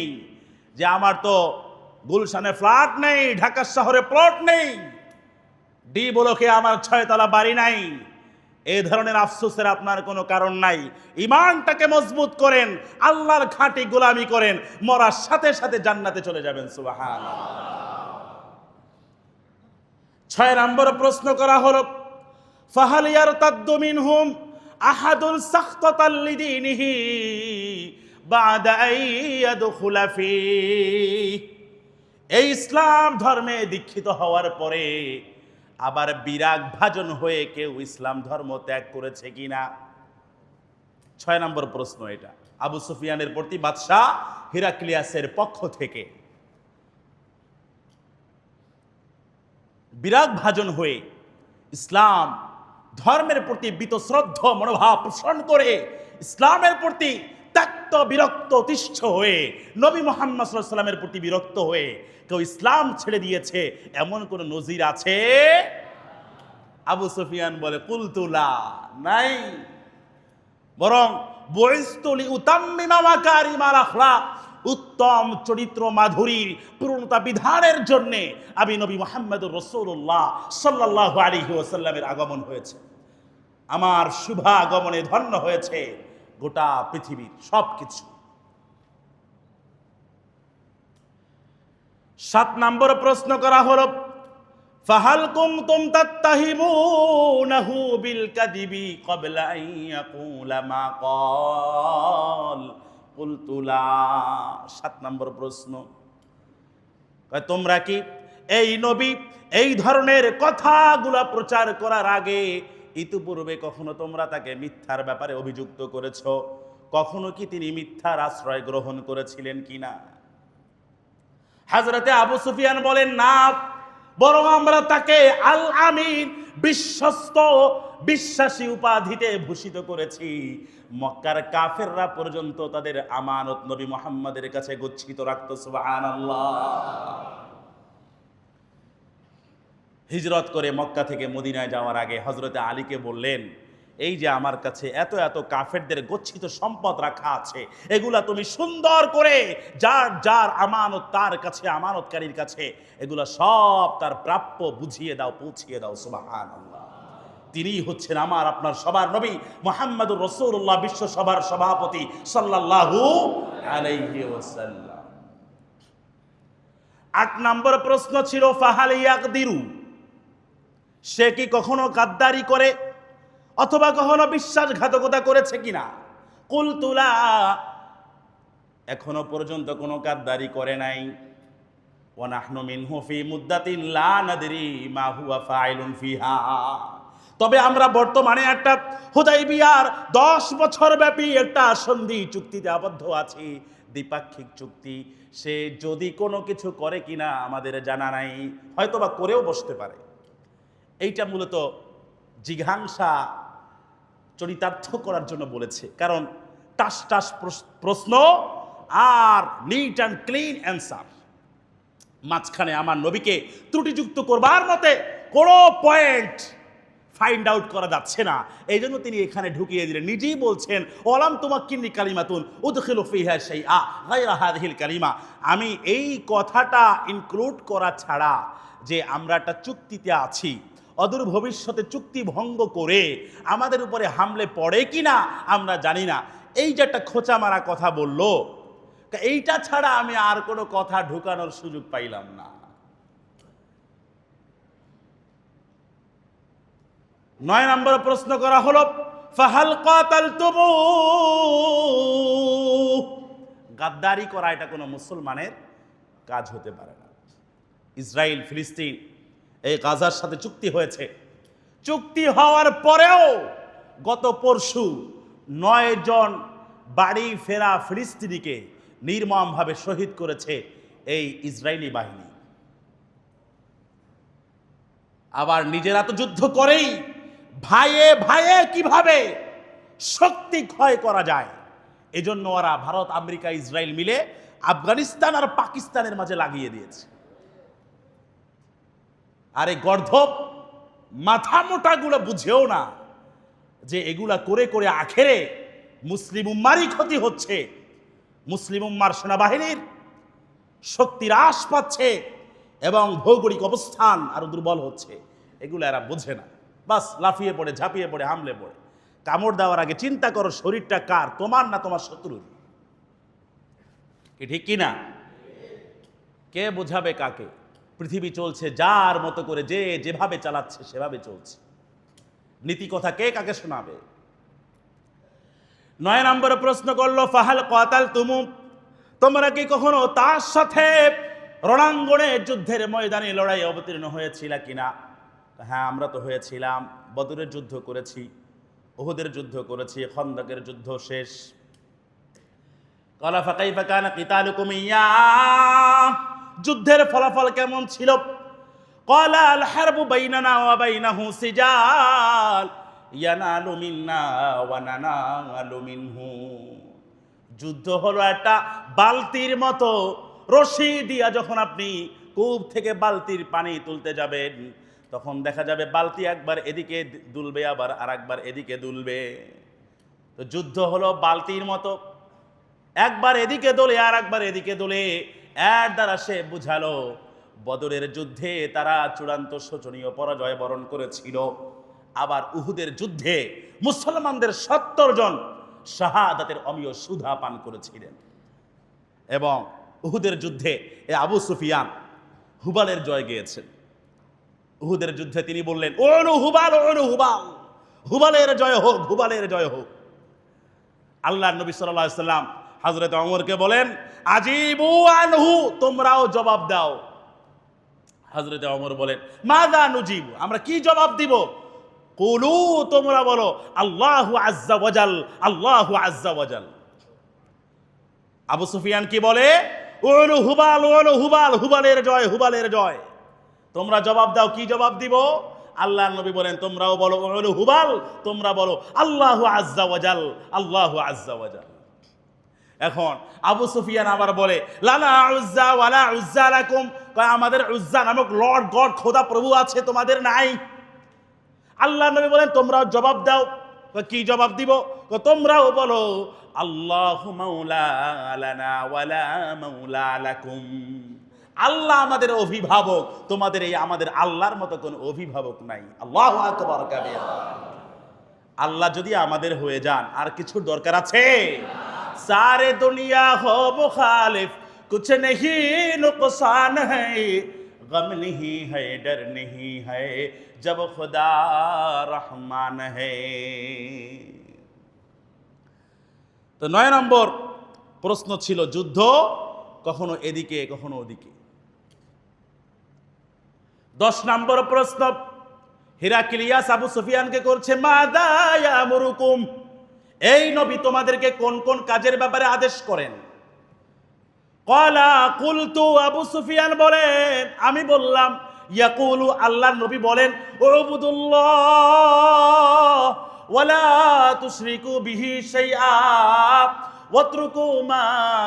যে আমার তো গুলশানে ফ্ল্যাট নেই, ঢাকা শহরে প্লট নেই, ডি ব্লকে আমার 6 তলা বাড়ি নাই, এই ধরনের আফসোসের আপনার কোনো কারণ নাই। ইমানটাকে মজবুত করেন, আল্লাহর খাঁটি গোলামি করেন, মরার সাথে সাথে জান্নাতে চলে যাবেন। সুবহানাল্লাহ। 6 নম্বর প্রশ্ন করা হলো, ফাহাল ইয়ারতাদ্দু মিনহুম আহাদুন সাখতাতাল লিদীনিহি বা'দা আইয়াদখুলা ফীহি। এই ইসলাম ধর্মে দীক্ষিত হওয়ার পরে আবার বিরাগ ভাজন হয়ে কেউ ইসলাম ধর্ম ত্যাগ করেছে কিনা? 6 নম্বর প্রশ্ন এটা আবু সুফিয়ানের প্রতি বাদশাহ হিরাক্লিয়াসের পক্ষ থেকে। বিরাগ ভাজন হয়ে ইসলাম ধর্মের প্রতি বীতশ্রদ্ধ মনোভাব পোষণ করে ইসলামের প্রতি ত্যক্ত বিরক্ত অতিষ্ঠ হয়ে নবী মুহাম্মদ সাল্লাল্লাহু আলাইহি ওয়াসাল্লামের প্রতি বিরক্ত হয়ে কেউ ইসলাম ছেড়ে দিয়েছে এমন কোন নজির আছে? আবু সুফিয়ান বলে, কুলতু লা, নাই, বরং বুইসতু লিউতাম্মিমা মাকারিমাল আখলাক, উত্তম চরিত্র মাধুরীর পূর্ণতা বিধানের জন্য আমি নবী মুহাম্মদুর রাসূলুল্লাহ সাল্লাল্লাহু আলাইহি ওয়াসাল্লামের আগমন হয়েছে। আমার শুভাগমনে ধন্য হয়েছে গোটা পৃথিবীর সবকিছু। 7 নম্বর প্রশ্ন করা হলো, ফাহাল কুনতুম তাত্তাহিমুনাহু বিল কাযিবি ক্বাবলা আন ইয়াকুলা মা ক্বাল? কুলতু লা। 7 নম্বর প্রশ্ন, তোমরা কি এই নবী এই ধরনের কথাগুলা প্রচার করার আগে ইতিপূর্বে কখনো তোমরা তাকে মিথ্যার ব্যাপারে অভিযুক্ত করেছ? কখনো কি তিনি মিথ্যার আশ্রয় গ্রহণ করেছিলেন কিনা? হযরতে আবু সুফিয়ান বলেন, না, বরং আমরা তাকে আল আমিন, বিশ্বস্ত, বিশ্বাসী উপাধিতে ভূষিত করেছি। মক্কার কাফেররা পর্যন্ত তাদের আমানত নবী মুহাম্মাদের কাছে গচ্ছিত রাখত। সুবহানাল্লাহ। হিজরত করে মক্কা থেকে মদিনায় যাওয়ার আগে হযরতে আলীকে বললেন, এই যে আমার কাছে এত এত কাফেরদের গচ্ছিত সম্পদ রাখা আছে, এগুলা তুমি সুন্দর করে যার যার আমানত, তার কাছে, আমানতকারীর কাছে এগুলা সব তার প্রাপ্য বুঝিয়ে দাও, পৌঁছিয়ে দাও। সুবহানাল্লাহ। তিনি হচ্ছেন আমার আপনার সবার নবী মুহাম্মদুর রাসূলুল্লাহ, বিশ্ব সভার সভাপতি সাল্লাল্লাহু আলাইহি ওয়াসাল্লাম। ৮ নম্বর প্রশ্ন ছিল, ফাহাল ইয়াকদিরু, সে কি কখনো গাদ্দারি করে অথবা কখনো বিশ্বাসঘাতকতা করেছে কিনা? কুলতু লা, এখনো পর্যন্ত কোনো গাদ্দারি করে নাই। ওয়া নাহনু মিনহু ফি মুদ্দাতিন লা নাদরি মা হুয়া ফাইলুন ফিহা, তবে আমরা বর্তমানে একটা হুদাইবিয়ার 10 বছর ব্যাপী একটা সন্ধি চুক্তিতে আবদ্ধ আছি, দ্বিপাক্ষিক চুক্তি। সে যদি কোনো কিছু করে কিনা আমাদের জানা নাই, হয়তোবা করেও বসতে পারে। এইটা মূলত জিঘাংসা চরিতার্থ করার জন্য বলেছে, কারণ টাস টাস প্রশ্ন আর নিট অ্যান্ড ক্লিন অ্যান্সার, মাঝখানে আমার নবীকে ত্রুটিযুক্ত করবার মতে কোনো পয়েন্ট ফাইন্ড আউট করা যাচ্ছে না। এই জন্য তিনি এখানে ঢুকিয়ে দিলেন। নিজেই বলছেন, ওয়ালাম তুমাক্কিনি কালিমাতুন উদখিলু ফিহা শাইআ গায়রা হাযিহিল কালিমা, আমি এই কথাটা ইনক্লুড করা ছাড়া যে আমরা একটা চুক্তিতে আছি, অদূর ভবিষ্যতে চুক্তি ভঙ্গ করে আমাদের উপরে হামলে পড়ে কিনা আমরা জানি না, এই যে একটা খোঁচা মারা কথা বলল, এইটা ছাড়া আমি আর কোনো কথা ঢুকানোর সুযোগ পাইলাম না। 9 নম্বর প্রশ্ন করা হলো, ফাহাল কাতালতুমু, গাদ্দারি করা এটা কোনো মুসলমানের কাজ হতে পারে না। ইসরায়েল ফিলিস্তিন এই গাজার সাথে চুক্তি হয়েছে, চুক্তি হওয়ার পরেও গত পরশু 9 জন বাড়ি ফেরা ফিলিস্তিনিকে নির্মমভাবে শহীদ করেছে এই ইসরায়েলি বাহিনী। আবার নিজেরা তো যুদ্ধ করেই, ভাইয়ে ভাইয়ে কিভাবে শক্তি ক্ষয় করা যায়, এজন্য ওরা ভারত, আমেরিকা, ইসরায়েল মিলে আফগানিস্তান আর পাকিস্তানের মাঝে লাগিয়ে দিয়েছে। আরে গর্ধব মাথা মোটাগুলো বুঝেও না যে এগুলা করে করে আখেরে মুসলিম উম্মারই ক্ষতি হচ্ছে, মুসলিম উম্মার সেনাবাহিনীর শক্তি হ্রাস পাচ্ছে এবং ভৌগোলিক অবস্থান আরো দুর্বল হচ্ছে। এগুলো এরা বোঝে না, বাস লাফিয়ে পড়ে, ঝাঁপিয়ে পড়ে, হামলে পড়ে। কামড় দেওয়ার আগে চিন্তা করো শরীরটা কার, তোমার না তোমার শত্রুর। কি ঠিক কিনা? কে বোঝাবে কাকে? পৃথিবী চলছে যার মতো করে, যে যেভাবে চালাচ্ছে সেভাবে চলছে। নীতি কথা কে কাকে শোনাবে? 9 নম্বরে প্রশ্ন করলো, ফাহাল কাতালতুমু, তোমরা কি কখনো তার সাথে রণাঙ্গনে যুদ্ধের ময়দানে লড়াই অবতীর্ণ হয়েছিল কিনা? হ্যাঁ, আমরা তো হয়েছিলাম। বদরের যুদ্ধ করেছি, উহুদের যুদ্ধ করেছি, খন্দকের যুদ্ধ শেষ। ক্বালা ফাকাইফা কানা কিতালুকুম ইয়া, যুদ্ধের ফলাফল কেমন ছিল? ক্বালা আল হারবু বাইনানা ওয়া বাইনাহু সিজাল ইয়ানালু মিন্না ওয়া নানালু মিনহু, যুদ্ধ হলো একটা বালতির মতো, রশি দিয়া যখন আপনি কূপ থেকে বালতির পানি তুলতে যাবেন, তখন দেখা যাবে বালতি একবার এদিকে দুলবে, আবার আর একবার এদিকে দুলবে। তো যুদ্ধ হলো বালতির মতো, একবার এদিকে দোলে আর একবার এদিকে দোলে। এর দ্বারা সে বুঝালো বদরের যুদ্ধে তারা চূড়ান্ত শোচনীয় পরাজয় বরণ করেছিল। আবার উহুদের যুদ্ধে মুসলমানদের 70 জন শাহাদাতের অমীয় সুধা পান করেছিলেন। এবং উহুদের যুদ্ধে আবু সুফিয়ান হুবালের জয় গিয়েছেন। উহুদের যুদ্ধে তিনি বললেন, ওনু হুবাল, ওনু হুবাল, হুবালের জয় হোক, হুবালের জয় হোক। আল্লাহর নবী সাল্লাল্লাহু আলাইহি সাল্লাম হযরত ওমরকে বলেন, আজিবু আনহু, তোমরাও জবাব দাও। হযরতে ওমর বলেন, মাযা নুজিব, আমরা কি জবাব দিব? কুলু, তোমরা বলো, আল্লাহু আজ্জা ওয়াজাল, আল্লাহু আজ্জা ওয়াজাল। আবু সুফিয়ান কি বলে? উলু হুবাল, উলু হুবাল, হুবালের জয়, হুবালের জয়। তোমরা জবাব দাও, কি জবাব দিব? আল্লাহর নবী বলেন, তোমরাও বলো উলু হুবাল, তোমরা বলো আল্লাহু আজ্জা ওয়াজাল, আল্লাহু আজ্জা ওয়াজাল। এখন আবু সুফিয়ান আবার বলে, লানা উজ্জা ওয়ালা উজ্জা লাকুম, কয় আমাদের উজ্জা নামক লর্ড গড খোদা প্রভু আছে, তোমাদের নাই। আল্লাহর নবী বলেন, তোমরাও জবাব দাও। কি জবাব দিব? তোমরাও বলো আল্লাহু মাওলা লানা ওয়ালা মাওলা লাকুম, আল্লাহ আমাদের অভিভাবক, তোমাদের এই আমাদের আল্লাহর মতো কোন অভিভাবক নাই। আল্লাহু আকবার কাবীরা। আল্লাহ যদি আমাদের হয়ে যান, আর কিছুর দরকার আছে? सारे दुनिया हो मुखालिफ, कुछ नहीं नुकसान है, गम नहीं है डर नहीं है, जब खुदा रहमान है। তো 9 নম্বর প্রশ্ন ছিল যুদ্ধ কখনো এদিকে কখনো ওদিকে। 10 নম্বর প্রশ্ন হিরাক্লিয়াস আবু সুফিয়ানকে করছে, মাযা ইয়ামুরুকুম, এই নবী তোমাদেরকে কোন কোন কাজের ব্যাপারে আদেশ করেন? ক্বালা কুলতু, আবু সুফিয়ান বলেন, আমি বললাম, ইয়াকুলু, আল্লাহর নবী বলেন, উবুদুল্লাহ ওয়ালা তুশরিকু বিহি শাইআ ওয়াতরুকু মা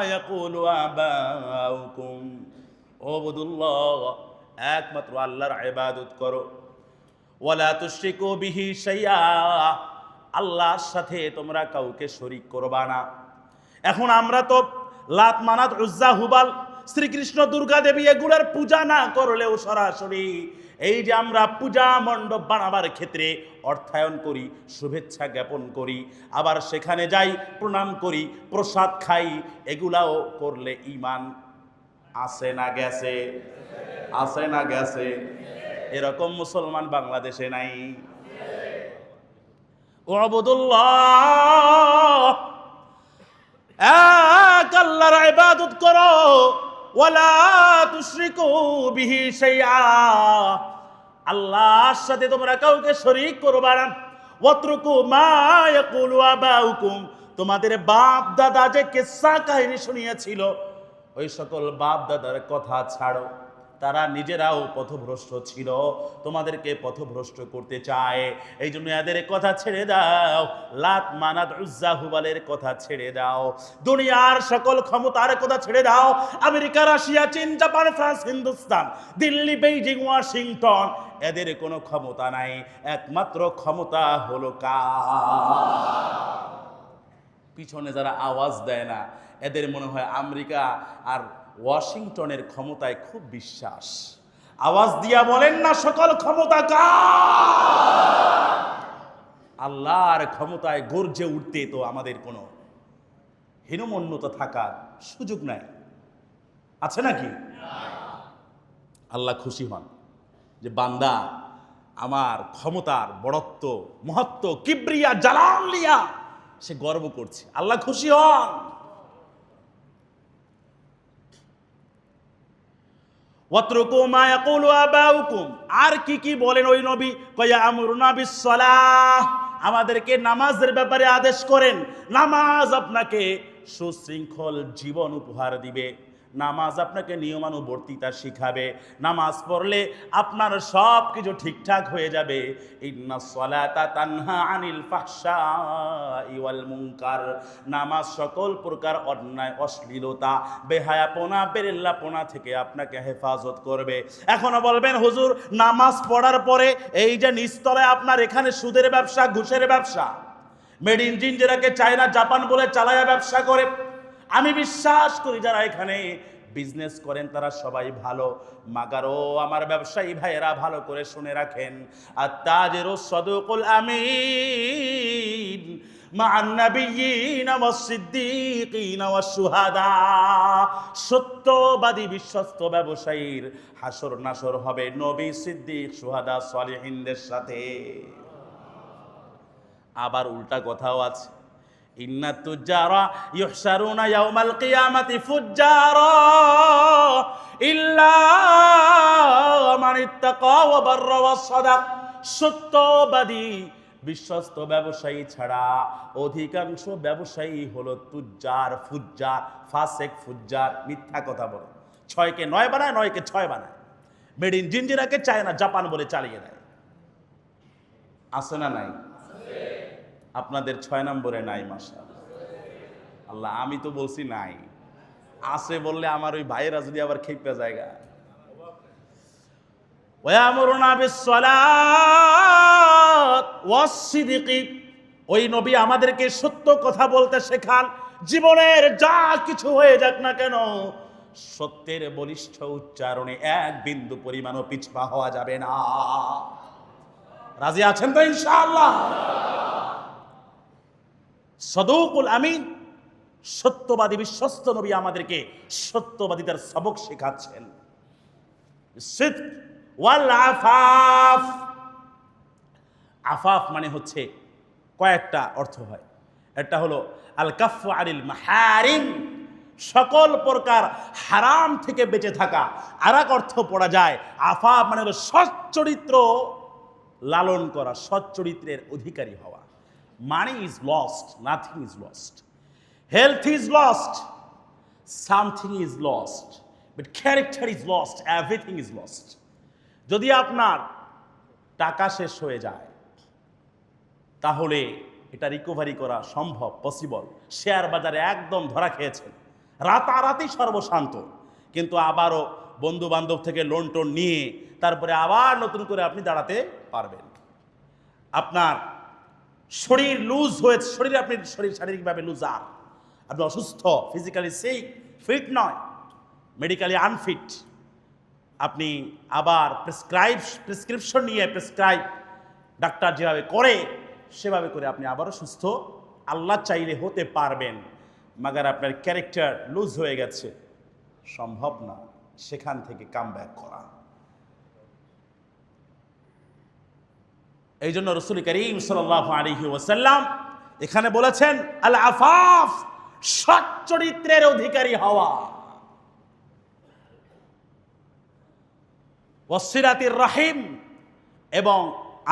ইয়াকুলু আবাউকুম। উবুদুল্লাহ, একমাত্র আল্লাহর ইবাদত করো, ওয়ালা তুশরিকু বিহি শাইআ, আল্লাহর সাথে তোমরা কাউকে শরীক করবা না। এখন আমরা তো লাত মানাত উজ্জা হুবাল শ্রীকৃষ্ণ দুর্গা দেবী এগুলার পূজা না করলেও সরাসরি এই যে আমরা পূজা মণ্ডপ বানাবার ক্ষেত্রে অর্থায়ন করি, শুভেচ্ছা জ্ঞাপন করি, আবার সেখানে যাই, প্রণাম করি, প্রসাদ খাই, এগুলাও করলে ঈমান আসে না গেছে? আসে না গেছে? এরকম মুসলমান বাংলাদেশে নাই। উবুদুল্লাহ, এক আল্লাহর ইবাদত করো, ওয়ালা তুশরিকু বিহি শাইআ, আল্লাহর সাথে তোমরা কাউকে শরীক করবে না। ওয়াতরুকু মা ইয়াকুলু আবাউকুম, তোমাদের বাপ দাদা যে কিসসা কাহিনী শুনিয়েছিল, ওই সকল বাপ দাদার কথা ছাড়ো, তারা নিজেরাও পথভ্রষ্ট ছিল, তোমাদেরকে পথভ্রষ্ট করতে চায়। এই জন্য এদের কথা ছেড়ে দাও, লাত মানাত উজ্জা হুবালের কথা ছেড়ে দাও, দুনিয়ার সকল ক্ষমতার কথা ছেড়ে দাও। আমেরিকা, রাশিয়া, চীন, Japan, France, Hindustan, Delhi, Beijing, Washington, এদের কোনো ক্ষমতা নাই, একমাত্র ক্ষমতা হলো পিছনে যারা আওয়াজ দেয় না, এদের মনে হয় আমেরিকা আর ওয়াশিংটনের ক্ষমতায় খুব বিশ্বাস। আওয়াজ দিয়া বলেন না, সকল ক্ষমতা কার? আল্লাহর ক্ষমতায় গর্জে উঠতে তো আমাদের কোনো হীনমন্যতা থাকার সুযোগ নাই, আছে নাকি? আল্লাহ খুশি হন যে বান্দা আমার ক্ষমতার বড়ত্ব, মহত্ব, কিবরিয়া, জালালিয়া সে গর্ব করছে, আল্লাহ খুশি হন। ওয়াতরুকু মা ইয়াকুলু আবাউকুম, আর কি কি বলেন ওই নবী? কয়া আমরুনা বিসসালাহ, আমাদেরকে নামাজের ব্যাপারে আদেশ করেন। নামাজ আপনাকে সুশৃঙ্খল জীবন উপহার দিবে, নামাজ আপনাকে নিয়মানুবর্তিতা শিখাবে, নামাজ পড়লে আপনার সব কিছু ঠিকঠাক হয়ে যাবে। ইন্নাস সালাতা তানহা আনিল ফাহশাই ওয়াল মুনকার, নামাজ সকল প্রকার অন্যায়, অশ্লীলতা, বেহায়াপনা, বেরেল্লাপনা থেকে আপনাকে হেফাজত করবে। এখনো বলবেন, হুজুর নামাজ পড়ার পরে এই যে নিচতলায় আপনার এখানে সুদের ব্যবসা, ঘুষের ব্যবসা, মেড ইন জিঞ্জিরাকে চায়না জাপান বলে চালায়া ব্যবসা করে, আমি বিশ্বাস করি যারা এখানে বিজনেস করেন তারা সবাই ভালো, মাগারও আমার ব্যবসায়ী ভাইয়েরা ভালো করে শুনে রাখেন, আত-তাজিরুস সাদুকুল আমিন মা'আন নাবিয়্যিনা ওয়াস-সিদ্দীকিনা ওয়াশ-শুহাদা, সত্যবাদী বিশ্বস্ত ব্যবসায়ীর হাসর নাসর হবে নবী, সিদ্দিক, শুহাদা, সালিহিনদের সাথে। আবার উল্টা কথাও আছে, ইন্নাত তুজ্জারা ইউহশারুনা ইয়াউমাল কিয়ামাতি ফুজ্জারা ইল্লা মান ইত্তাকা ওয়া বাররা ওয়া সাদাক। সত্যবাদী বিশ্বস্ত ব্যবসায়ী ছাড়া অধিকাংশ ব্যবসায়ী হলো তুজ্জার, ফুজ্জার, ফাসেক, ফুজ্জার, মিথ্যা কথা বলে। 6কে 9 বানায়, 9কে 6 বানায়। মেড ইন জিঞ্জিরাকে চায়না, জাপান বলে চালিয়ে দেয়। আছে না নাই? আপনাদের 6 নম্বরে নাই মাশাআল্লাহ। আল্লাহ, আমি তো বলছি নাই, আছে বললে আমার ওই ভাইয়েরা যদি আবার খেপে জায়গা। ওয়ায়ামুরুনা বিসসালাত ওয়াস-সিদকি, ওই নবী আমাদেরকে সত্য কথা বলতে শেখান। জীবনের যা কিছু হয়ে যাক না কেন, সত্যের বলিষ্ঠ উচ্চারণে এক বিন্দু পরিমাণও পিছপা হওয়া যাবে না। রাজি আছেন তো ইনশাআল্লাহ? সদুকুল আমিন, সত্যবাদী বিশ্বস্ত নবী আমাদেরকে সত্যবাদিতার সবক শেখাচ্ছেন। সিদক ওয়াল আফাফ, আফাফ মানে হচ্ছে কয়েকটা অর্থ হয়। একটা হলো আল কাফফু আনিল মাহারিম, সকল প্রকার হারাম থেকে বেঁচে থাকা। আর এক অর্থ পড়া যায় আফাফ মানে হলো সৎ চরিত্র লালন করা, সৎ চরিত্রের অধিকারী হওয়া। Money is lost, nothing is lost. Health is lost, something is lost, but character is lost, everything is lost. যদি আপনার টাকা শেষ হয়ে যায় তাহলে এটা রিকভারি করা সম্ভব, পসিবল। শেয়ার বাজারে একদম ধরা খেয়েছেন, রাতারাতি সর্বশান্ত, কিন্তু আবারও বন্ধু বান্ধব থেকে লোন টোন নিয়ে তারপরে আবার নতুন করে আপনি দাঁড়াতে পারবেন। আপনার শরীর লুজ হয়েছে, আপনি শারীরিকভাবে লুজার, আপনি অসুস্থ, ফিজিক্যালি সিক, ফিট নয়, মেডিকেলি আনফিট। আপনি আবার প্রেসক্রিপশন নিয়ে ডাক্তার যেভাবে করে সেভাবে করে আপনি আবারও সুস্থ আল্লাহ চাইলে হতে পারবেন। মাগার আপনার ক্যারেক্টার লুজ হয়ে গেছে, সম্ভব না সেখান থেকে কামব্যাক করা। এই জন্য রাসূল করিম সাল্লাল্লাহু আলাইহি ওয়াসাল্লাম এখানে বলেছেন আল আফাফ, সৎ চরিত্রের অধিকারী হওয়া। ওয়াসিলাতির রাহিম, এবং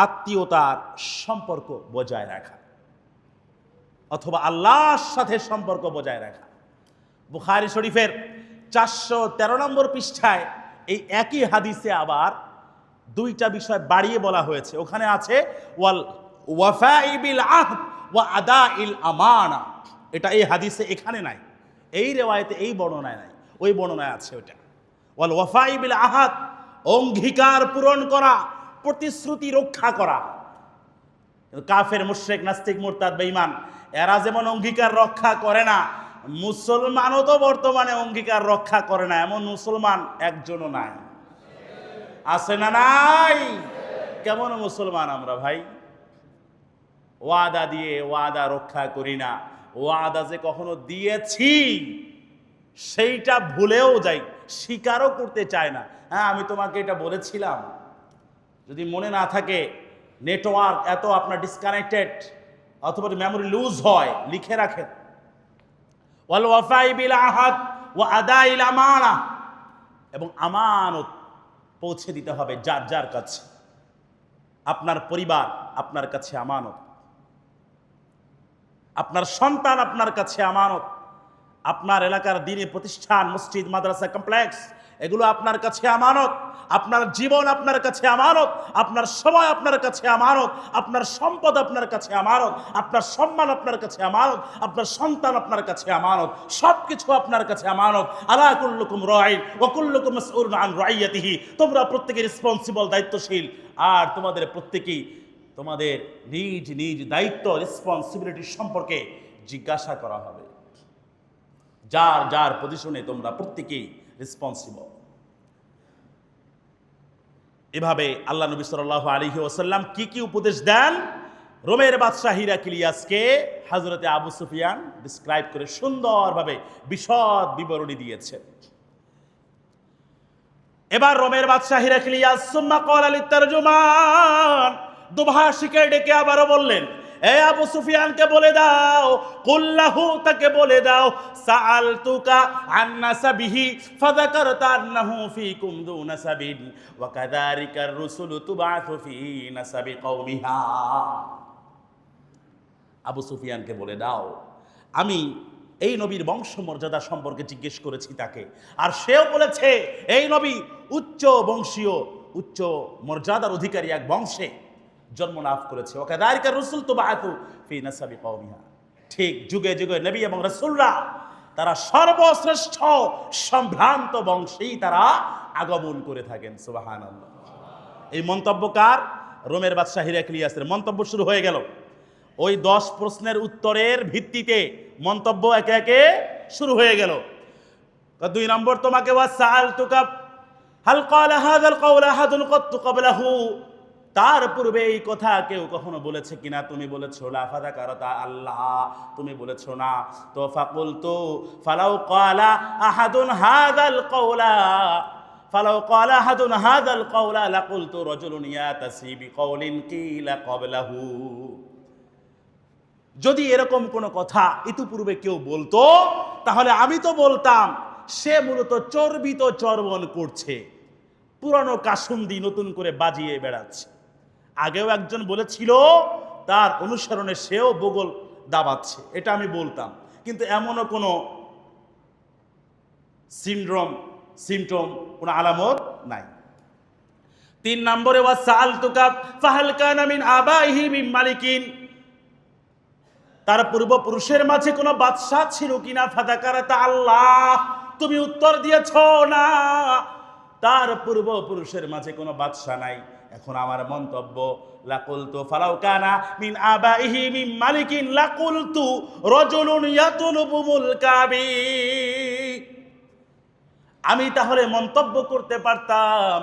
আত্মীয়তার সম্পর্ক বজায় রাখা, অথবা আল্লাহর সাথে সম্পর্ক বজায় রাখা। বুখারী শরীফের 413 নম্বর পৃষ্ঠায় এই একই হাদিসে আবার দুইটা বিষয় বাড়িয়ে বলা হয়েছে। ওখানে আছে ওয়াল ওয়াফাই বিল আহদ ওয়া আদাইল আমানা। এটা এই হাদিসে এখানে নাই, এই রিওয়ায়াতে এই বর্ণনায় নাই, ওই বর্ণনায় আছে ওটা। ওয়াল ওয়াফাই বিল আহদ, অঙ্গীকার পূরণ করা, প্রতিশ্রুতি রক্ষা করা। কাফের, মুশরিক, নাস্তিক, মুরতাদ, বেঈমান এরা যেমন অঙ্গীকার রক্ষা করে না, মুসলমানও তো বর্তমানে অঙ্গীকার রক্ষা করে না, এমন মুসলমান একজনও নাই। আছে না নাই? কেমন মুসলমান আমরা ভাই? ওয়াদা দিয়ে ওয়াদা রক্ষা করি না, ওয়াদা যে কখনো দিয়েছি সেইটা ভুলেও যাই, স্বীকারও করতে চায় না। হ্যাঁ, আমি তোমাকে এটা বলেছিলাম। যদি মনে না থাকে, নেটওয়ার্ক এত আপনার ডিসকানেক্টেড অথবা মেমোরি লুজ হয়, লিখে রাখেন ওয়াল ওয়াফাই বিল আহাদ ওয়া আদাইল আমানা, এবং আমানত পৌঁছে দিতে হবে যার যার কাছে। আপনার পরিবার আপনার কাছে আমানত, আপনার সন্তান আপনার কাছে আমানত, আপনার এলাকার দ্বীনি প্রতিষ্ঠান, মসজিদ, মাদ্রাসা, কমপ্লেক্স এগুলো আপনার কাছে আমানত, আপনার জীবন আপনার কাছে আমানত, আপনার সময় আপনার কাছে আমানত, আপনার সম্পদ আপনার কাছে আমানত, আপনার সম্মান আপনার কাছে আমানত, আপনার সন্তান আপনার কাছে আমানত, সবকিছু আপনার কাছে আমানত। আলা কুল্লুকুম রাইন ওয়া কুল্লুকুম মাসউলুন আন রাইয়াতিহি, তোমরা প্রত্যেকে রেসপন্সিবল, দায়িত্বশীল, আর তোমাদের প্রত্যেকেই তোমাদের নিজ নিজ দায়িত্ব, রেসপন্সিবিলিটি সম্পর্কে জিজ্ঞাসা করা হবে। যার যার পজিশনে তোমরা প্রত্যেকেই রেসপন্সিবল। এভাবে আল্লাহ নবী সাল্লাল্লাহু আলাইহি ওয়াসাল্লাম কি কি উপদেশ দেন, রোমের বাদশাহ হিরাক্লিয়াসকে হযরতে আবু সুফিয়ান ডিসক্রাইব করে সুন্দরভাবে বিশদ বিবরণী দিয়েছেন। এবার রোমের বাদশাহ হিরাক্লিয়াস সুম্মা ক্বালা লিত-তারজুমান, দুভাষীকে ডেকে আবারও বললেন, এ আবু সুফিয়ানকে বলে দাও, কুল্লাহু, তাকে বলে দাও, সাআলতুকা আন নাসাবিহি ফাযাকারতা আন্নাহু ফীকুম যু নাসাবিন ওয়া কাযালিকা আর-রুসুলু তুবআথু ফী নাসাবি কওমিহা। আবু সুফিয়ানকে বলে দাও, আমি এই নবীর বংশমর্যাদা সম্পর্কে জিজ্ঞেস করেছি তাকে, আর সেও বলেছে এই নবী উচ্চ বংশীয়, উচ্চ মর্যাদার অধিকারী এক বংশে জন্ম লাভ করেছে। ওয়াকাযালিকা রাসূল তুবআথু ফি নাসাবি কওমিহা। ঠিক যুগে যুগে নবী এবং রাসূলরা তারা সর্বশ্রেষ্ঠ সম্ভ্রান্ত বংশেই তারা আগমন করে থাকেন। সুবহানাল্লাহ। এই মন্তব্যকার রোমের বাদশা হিরাক্লিয়াসের মন্তব্য শুরু হয়ে গেল। ওই 10 প্রশ্নের উত্তরের ভিত্তিতে মন্তব্য একে একে শুরু হয়ে গেল। 2 নম্বর, তোমাকে ওয়াসাআলতুকা হাল ক্বালা হাযাল কওলা আহাদুন ক্বাত্তু ক্বাবলাহু, তার পূর্বে এই কথা কেউ কখনো বলেছে কিনা? তুমি বলেছো লা ফাযাকারতা আল্লাহ, তুমি বলেছো না। তো ফাকুলতু ফালাউ ক্বালা আহাদুন হাযাল কওলা ফালাউ ক্বালা আহাদুন হাযাল কওলা লাকুলতু রাজুলুন ইয়াতাসি বিকওলিন কিলা ক্বাবলাহু। যদি এরকম কোনো কথা ইতিপূর্বে কেউ বলতো তাহলে আমি তো বলতাম সে মূলত চর্বিত চর্বণ করছে, পুরানো কাসুন্দি নতুন করে বাজিয়ে বেড়াচ্ছে। আগেও একজন বলেছিল, তার অনুসরণে সেও বগল দাবাচ্ছে, এটা আমি বলতাম। কিন্তু এমনও কোনো সিমটম, কোনো আলামত নাই। 3 নম্বরে ওয়াসাআলতুকা ফাহাল কানা মিন আবাইহি মিন মালিকিন, তার পূর্বপুরুষের মাঝে কোনো বাদশা ছিল কিনা? ফাযাকারতা আল্লাহ, তুমি উত্তর দিয়েছ না, তার পূর্বপুরুষের মাঝে কোনো বাদশা নাই। এখন আমার মন্তব্য, লাকুলতু ফালাউ কানা মিন আবাইহি মিন মালিকিন লাকুলতু রাজুলুন ইয়াতুলুবু মুলকাবি। আমি তাহলে মন্তব্য করতে পারতাম,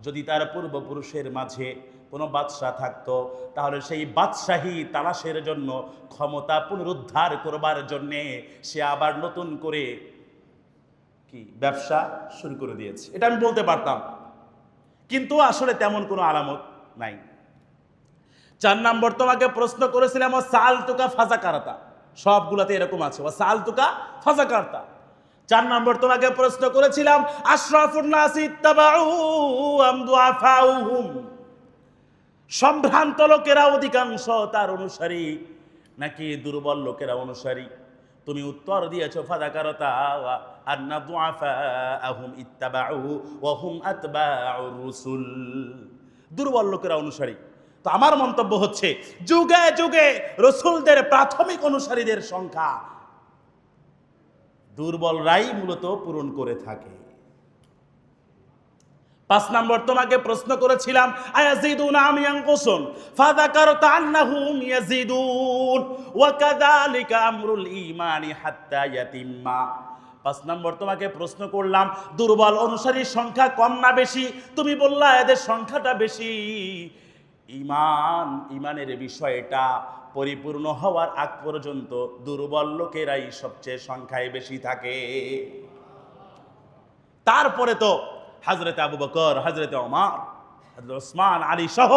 যদি তার পূর্বপুরুষের মাঝে কোনো বাদশা থাকতো তাহলে সেই বাদশাহী তালাশের জন্য, ক্ষমতা পুনরুদ্ধার করবার জন্যে সে আবার নতুন করে কি ব্যবসা শুরু করে দিয়েছে, এটা আমি বলতে পারতাম। কিন্তু আসলে তেমন কোনো আলামত নাই। 4 নম্বর, তোমাকে প্রশ্ন করেছিলাম ওয়াসাআলতুকা ফাযাকারতা, সবগুলাতে এরকম আছে ওয়াসাআলতুকা ফাযাকারতা। 4 নম্বর, তোমাকে প্রশ্ন করেছিলাম আশরাফুন নাসি ইত্তাবাউ আম দুআফাউহুম, সম্ভ্রান্ত লোকেরা অধিকাংশ তার অনুসারী নাকি দুর্বল লোকেরা অনুসারী? তুমি উত্তর দিয়েছো ফাযাকারতা আন্না দুআফাহুম ইত্তাবাউ ওয়া হুম আতবাউর রাসূল, দুর্বল লোকেরা অনুসারী। তো আমার মন্তব্য হচ্ছে, যুগে যুগে রাসূলদের প্রাথমিক অনুসারীদের সংখ্যা দুর্বলরাই মূলত পূরণ করে থাকে। 5 নম্বর, তোমাকে প্রশ্ন করেছিলাম আয়াজিদুনা আম ইয়ানকুসুন ফাযাকারতা আন্নাহুম ইয়াজিদুন ওয়া কাযালিকা আমরুল ঈমানি হাত্তা ইয়াতিম্মা। 5 নম্বর, তোমাকে প্রশ্ন করলাম দুর্বল অনুসারীর সংখ্যা কম না বেশি? তুমি বললা এদের সংখ্যাটা বেশি। ইমানের বিষয়টা পরিপূর্ণ হওয়ার আগ পর্যন্ত দুর্বল লোকেরাই সবচেয়ে সংখ্যায় বেশি থাকে। তারপরে তো হযরত আবু বকর, হযরত ওমর, হযরত ওসমান, আলী সহ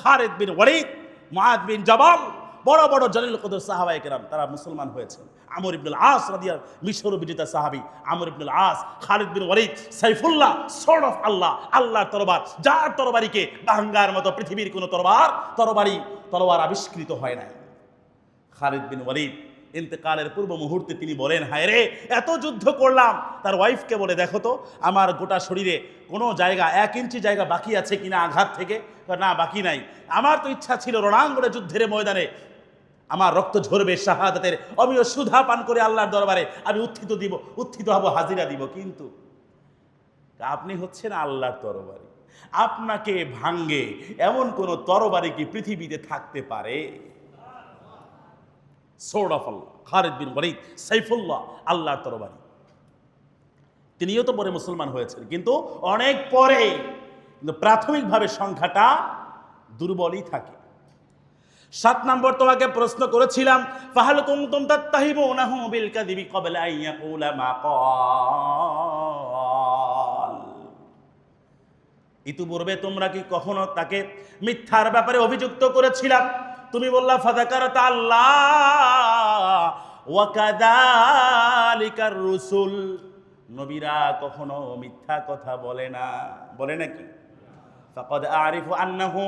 খালিদ বিন ওয়ালিদ, মুআদ বিন জাবাল, বড় বড় জলিল কদর সাহাবায়ে কেরাম তারা মুসলমান হয়েছেন। আমর ইবনুল আস রাদিয়াল্লাহু, মিশর বিজেতা সাহাবী আমর ইবনুল আস, খালিদ বিন ওয়ালিদ, সাইফুল্লাহ, সর্ড অফ আল্লাহ, আল্লাহর তরবার, যার তরবারিকে ভাঙ্গার মতো পৃথিবীর কোনো তরবার আবিষ্কৃত হয় নাই। খালিদ বিন ওয়ালিদ ইন্তেকালের পূর্ব মুহূর্তে তিনি বলেন, হায় রে, এত যুদ্ধ করলাম। তার ওয়াইফকে বলে, দেখো তো আমার গোটা শরীরে কোনো জায়গা 1 ইঞ্চি জায়গা বাকি আছে কিনা আঘাত থেকে? না, বাকি নাই। আমার তো ইচ্ছা ছিল রণাঙ্গনে যুদ্ধের ময়দানে আমার রক্ত ঝরবে, শাহাদাতের অমীয় সুধা পান করে আল্লাহর দরবারে আমি উত্থিত হব, হাজিরা দিব। কিন্তু আপনি হচ্ছেন আল্লাহর তরবারি, আপনাকে ভাঙ্গে এমন কোন তরবারি কি পৃথিবীতে থাকতে পারে? সোর্ড অফ আল্লাহ, খালিদ বিন ওয়ালিদ, সাইফুল্লাহ, আল্লাহর তরবারি। তিনিও তো পরে মুসলমান হয়েছেন, কিন্তু অনেক পরে। কিন্তু প্রাথমিকভাবে সংখ্যাটা দুর্বলই থাকে। 7 নম্বর, তোমাকে প্রশ্ন করেছিলাম ফাহাল কুনতুম তাত্তাহিমুনাহু বিল কাযিবি ক্বাবলা আন ইয়াকুলা মা ক্বাল, ইতিপূর্বে তোমরা কি কখনো তাকে মিথ্যার ব্যাপারে অভিযুক্ত করেছিলাম তুমি বললা ফাযাকারাতা আল্লাহ ওয়া কাযালিকার রুসুল। নবীরা কখনো মিথ্যা কথা বলে না, বলে নাকি? ফাকাদ আরিফু আন্নাহু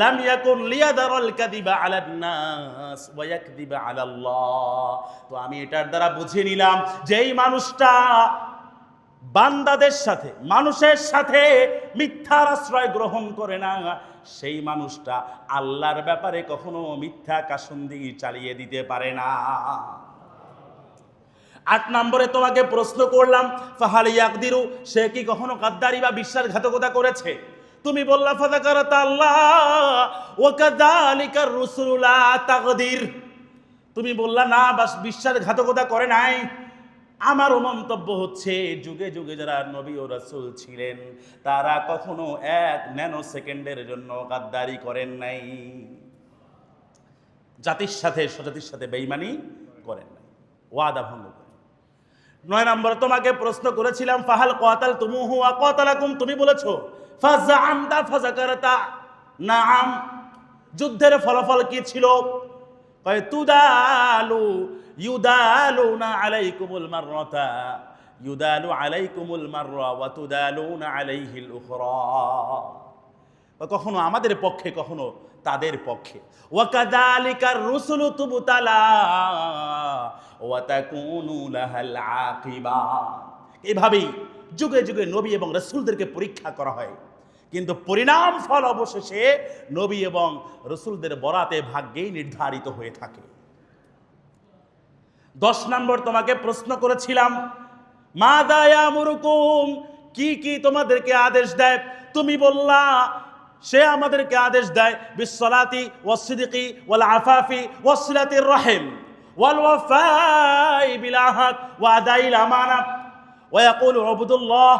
লাম ইয়াকুন লিয়াদারাল কাযিবা আলান নাস ওয়া ইয়াকযিবা আলা আল্লাহ। তো আমি এটার দ্বারা বুঝে নিলাম যে এই মানুষটা বান্দাদের সাথে, মানুষের সাথে মিথ্যার আশ্রয় গ্রহণ করে না, সেই মানুষটা আল্লাহর ব্যাপারে কখনো মিথ্যা কাসুন্দি চালিয়ে দিতে পারে না। 8 নম্বরে তোমাকে প্রশ্ন করলাম, ফাহাল ইয়াকদিরু, সে কি কখনো গাদ্দারি বা বিশ্বাসঘাতকতা করেছে? তুমি বললা ফাযাকারাতা আল্লাহ ওয়া কাযালিকার রুসুলু লা তাগদির। তুমি বললা না, বাস বিশ্বাসঘাতকতা করে নাই। আমারও মন্তব্য হচ্ছে যুগে যুগে যারা নবী ও রাসূল ছিলেন তারা কখনো 1 ন্যানো সেকেন্ডের জন্য গাদ্দারি করেন নাই, জাতির সাথে স্বজাতির সাথে বেঈমানি করেন নাই, ওয়াদা ভঙ্গ করেন। 9 নম্বরে তোমাকে প্রশ্ন করেছিলাম, ফাহাল কাতালতুমুহু ওয়া কাতালাকুম, তুমি বলেছো ফাযাআমতা ফাযাকারাতা, নাআম। যুদ্ধের ফলাফল কি ছিল? কয় তুদালু ইউদালুনা আলাইকুমুল মাররাতা ইউদালু আলাইকুমুল মাররা ওয়া তুদালুনা আলাইহিল উখরা। কখনো আমাদের পক্ষে কখনো তাদের পক্ষে। ওয়া কাযালিকার রুসুলু তুবতালা ওয়া তাকুনু লাহাল আকিবা। এভাবেই যুগে যুগে নবী এবং রাসূলদেরকে পরীক্ষা করা হয়, কিন্তু পরিণাম ফল অবশেষে নবী এবং রাসূলদের বরাতে ভাগ্যেই নির্ধারিত হয়ে থাকে। 10 নম্বর তোমাকে প্রশ্ন করেছিলাম, মাযা ইয়ামুরুকুম, কি কি তোমাদেরকে আদেশ দেয়? তুমি বললা সে আমাদেরকে আদেশ দেয় বিসসালাতি ওয়াস সিদকি ওয়াল আফাফি ওয়াস সিলাতির রহিম ওয়াল ওয়াফাই বিল আহাদ ওয়া আদাইল আমানা ওয়া ইয়াকুলু উবুদুল্লাহ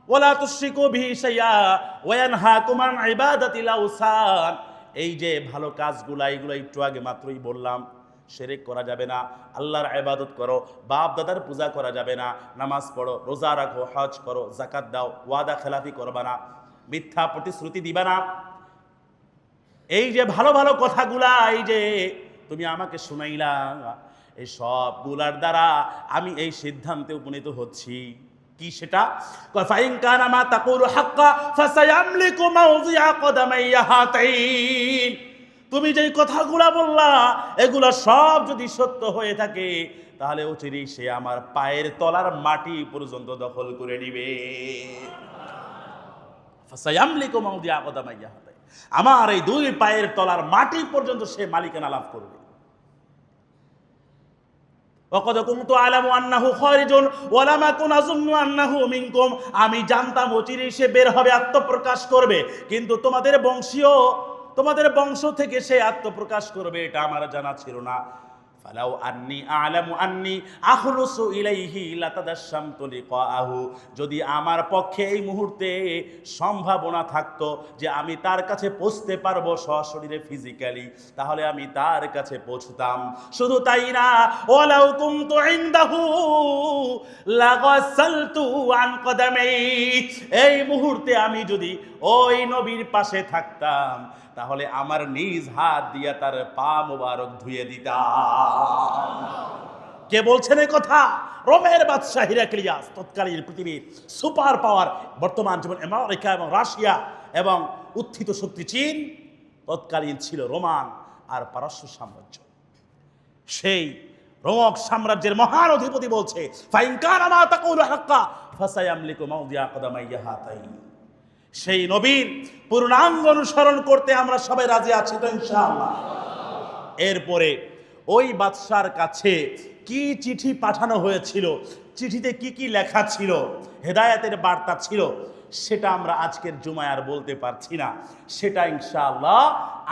ওয়ালা তুশরিকু বিহি শাইআ ওয়া ইয়ানহাকুম আন ইবাদাতিল আওসান। এই যে ভালো কাজগুলো, এগুলো একটু আগে মাত্রই বললাম। শিরক করা যাবে না, আল্লাহর ইবাদত করো, বাপ দাদার পূজা করা যাবে না, নামাজ পড়ো, রোজা রাখো, হজ করো, যাকাত দাও, ওয়াদা খেলাফি করবা না, মিথ্যা প্রতিশ্রুতি দিবা না। এই যে ভালো ভালো কথাগুলা, এই যে তুমি আমাকে শুনাইলা, এই সবগুলার দ্বারা আমি এই সিদ্ধান্তে উপনীত হচ্ছি। কি সেটা? ফাইন কানা মা তাকুলু হাক্কা ফাসায়ামলিকু মাওযিআ কদামাইয়া হাতাইন। তুমি যেই কথাগুলা বললা এগুলা সব যদি সত্য হয়ে থাকে তাহলে অচিরেই সে আমার পায়ের তলার মাটি পর্যন্ত দখল করে নিবে। ফাসায়ামলিকু মাওযিআ কদামাইয়া হাতাইন, আমার এই 2 পায়ের তলার মাটি পর্যন্ত সে মালিকানা লাভ করবে। ওয়াকাদ কুনতু আলামু আন্নাহু খারিজুন ওয়া লাম আকুন আযুন্নু আন্নাহু মিনকুম, আমি জানতাম অচিরেই সে বের হবে, আত্মপ্রকাশ করবে, কিন্তু তোমাদের বংশ থেকে সে আত্মপ্রকাশ করবে এটা আমার জানা ছিল না। ফালাউ আন্নী আ'লামু আন্নী আখলুসু ইলাইহি লাতাদাশশামতু লিকাআহু, যদি আমার পক্ষে এই মুহূর্তে সম্ভাবনা থাকতো যে আমি তার কাছে পৌঁছতে পারবো সশরীরে ফিজিক্যালি, তাহলে আমি তার কাছে পৌঁছতাম। শুধু তাই না, ওয়ালাউ কুনতু ইনদাহু লাগাসালতু আন কদামি, এই মুহূর্তে আমি যদি ওই নবীর পাশে থাকতাম তাহলে আমার নিজ হাত দিয়া তার পা মোবারক ধুয়ে দিতাম। কে বলছেন এই কথা? রোমের বাদশাহ হিরাক্লিয়াস, তৎকালীন পৃথিবীর সুপার পাওয়ার, বর্তমান যেমন আমেরিকা এবং রাশিয়া এবং উত্থিত শক্তি চীন, তৎকালীন ছিল রোমান আর পারস্য সাম্রাজ্য। সেই রোমক সাম্রাজ্যের মহান অধিপতি বলছে, ফাইন কানা মা তাকুলু হাক্কা ফাসায়ামলিকু মাওযিআ কদামাইয়া হাতাইন। সেই নবীর পূর্ণাঙ্গ অনুসরণ করতে আমরা সবাই রাজি আছি তো ইনশাআল্লাহ। এরপরে ওই বাদশার কাছে কি চিঠি পাঠানো হয়েছিল, চিঠিতে কি কি লেখা ছিল, হেদায়েতের বার্তা ছিল, সেটা আমরা আজকের জুমায় আর বলতে পারছি না। সেটা ইনশাআল্লাহ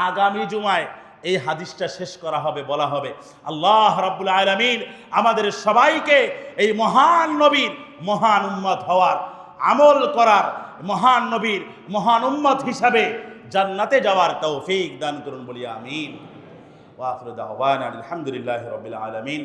আগামী জুমায় এই হাদিসটা শেষ করা হবে, বলা হবে। আল্লাহ রাব্বুল আলামিন আমাদের সবাইকে এই মহান নবীর মহান উম্মত হওয়ার, আমল করার, মহান নবীর মহান উম্মত হিসাবে জান্নাতে যাওয়ার তৌফিক দান করুন, বলি আমিন। ওয়া আখিরু দাওয়ানা আলহামদুলিল্লাহি রাব্বিল আলামিন।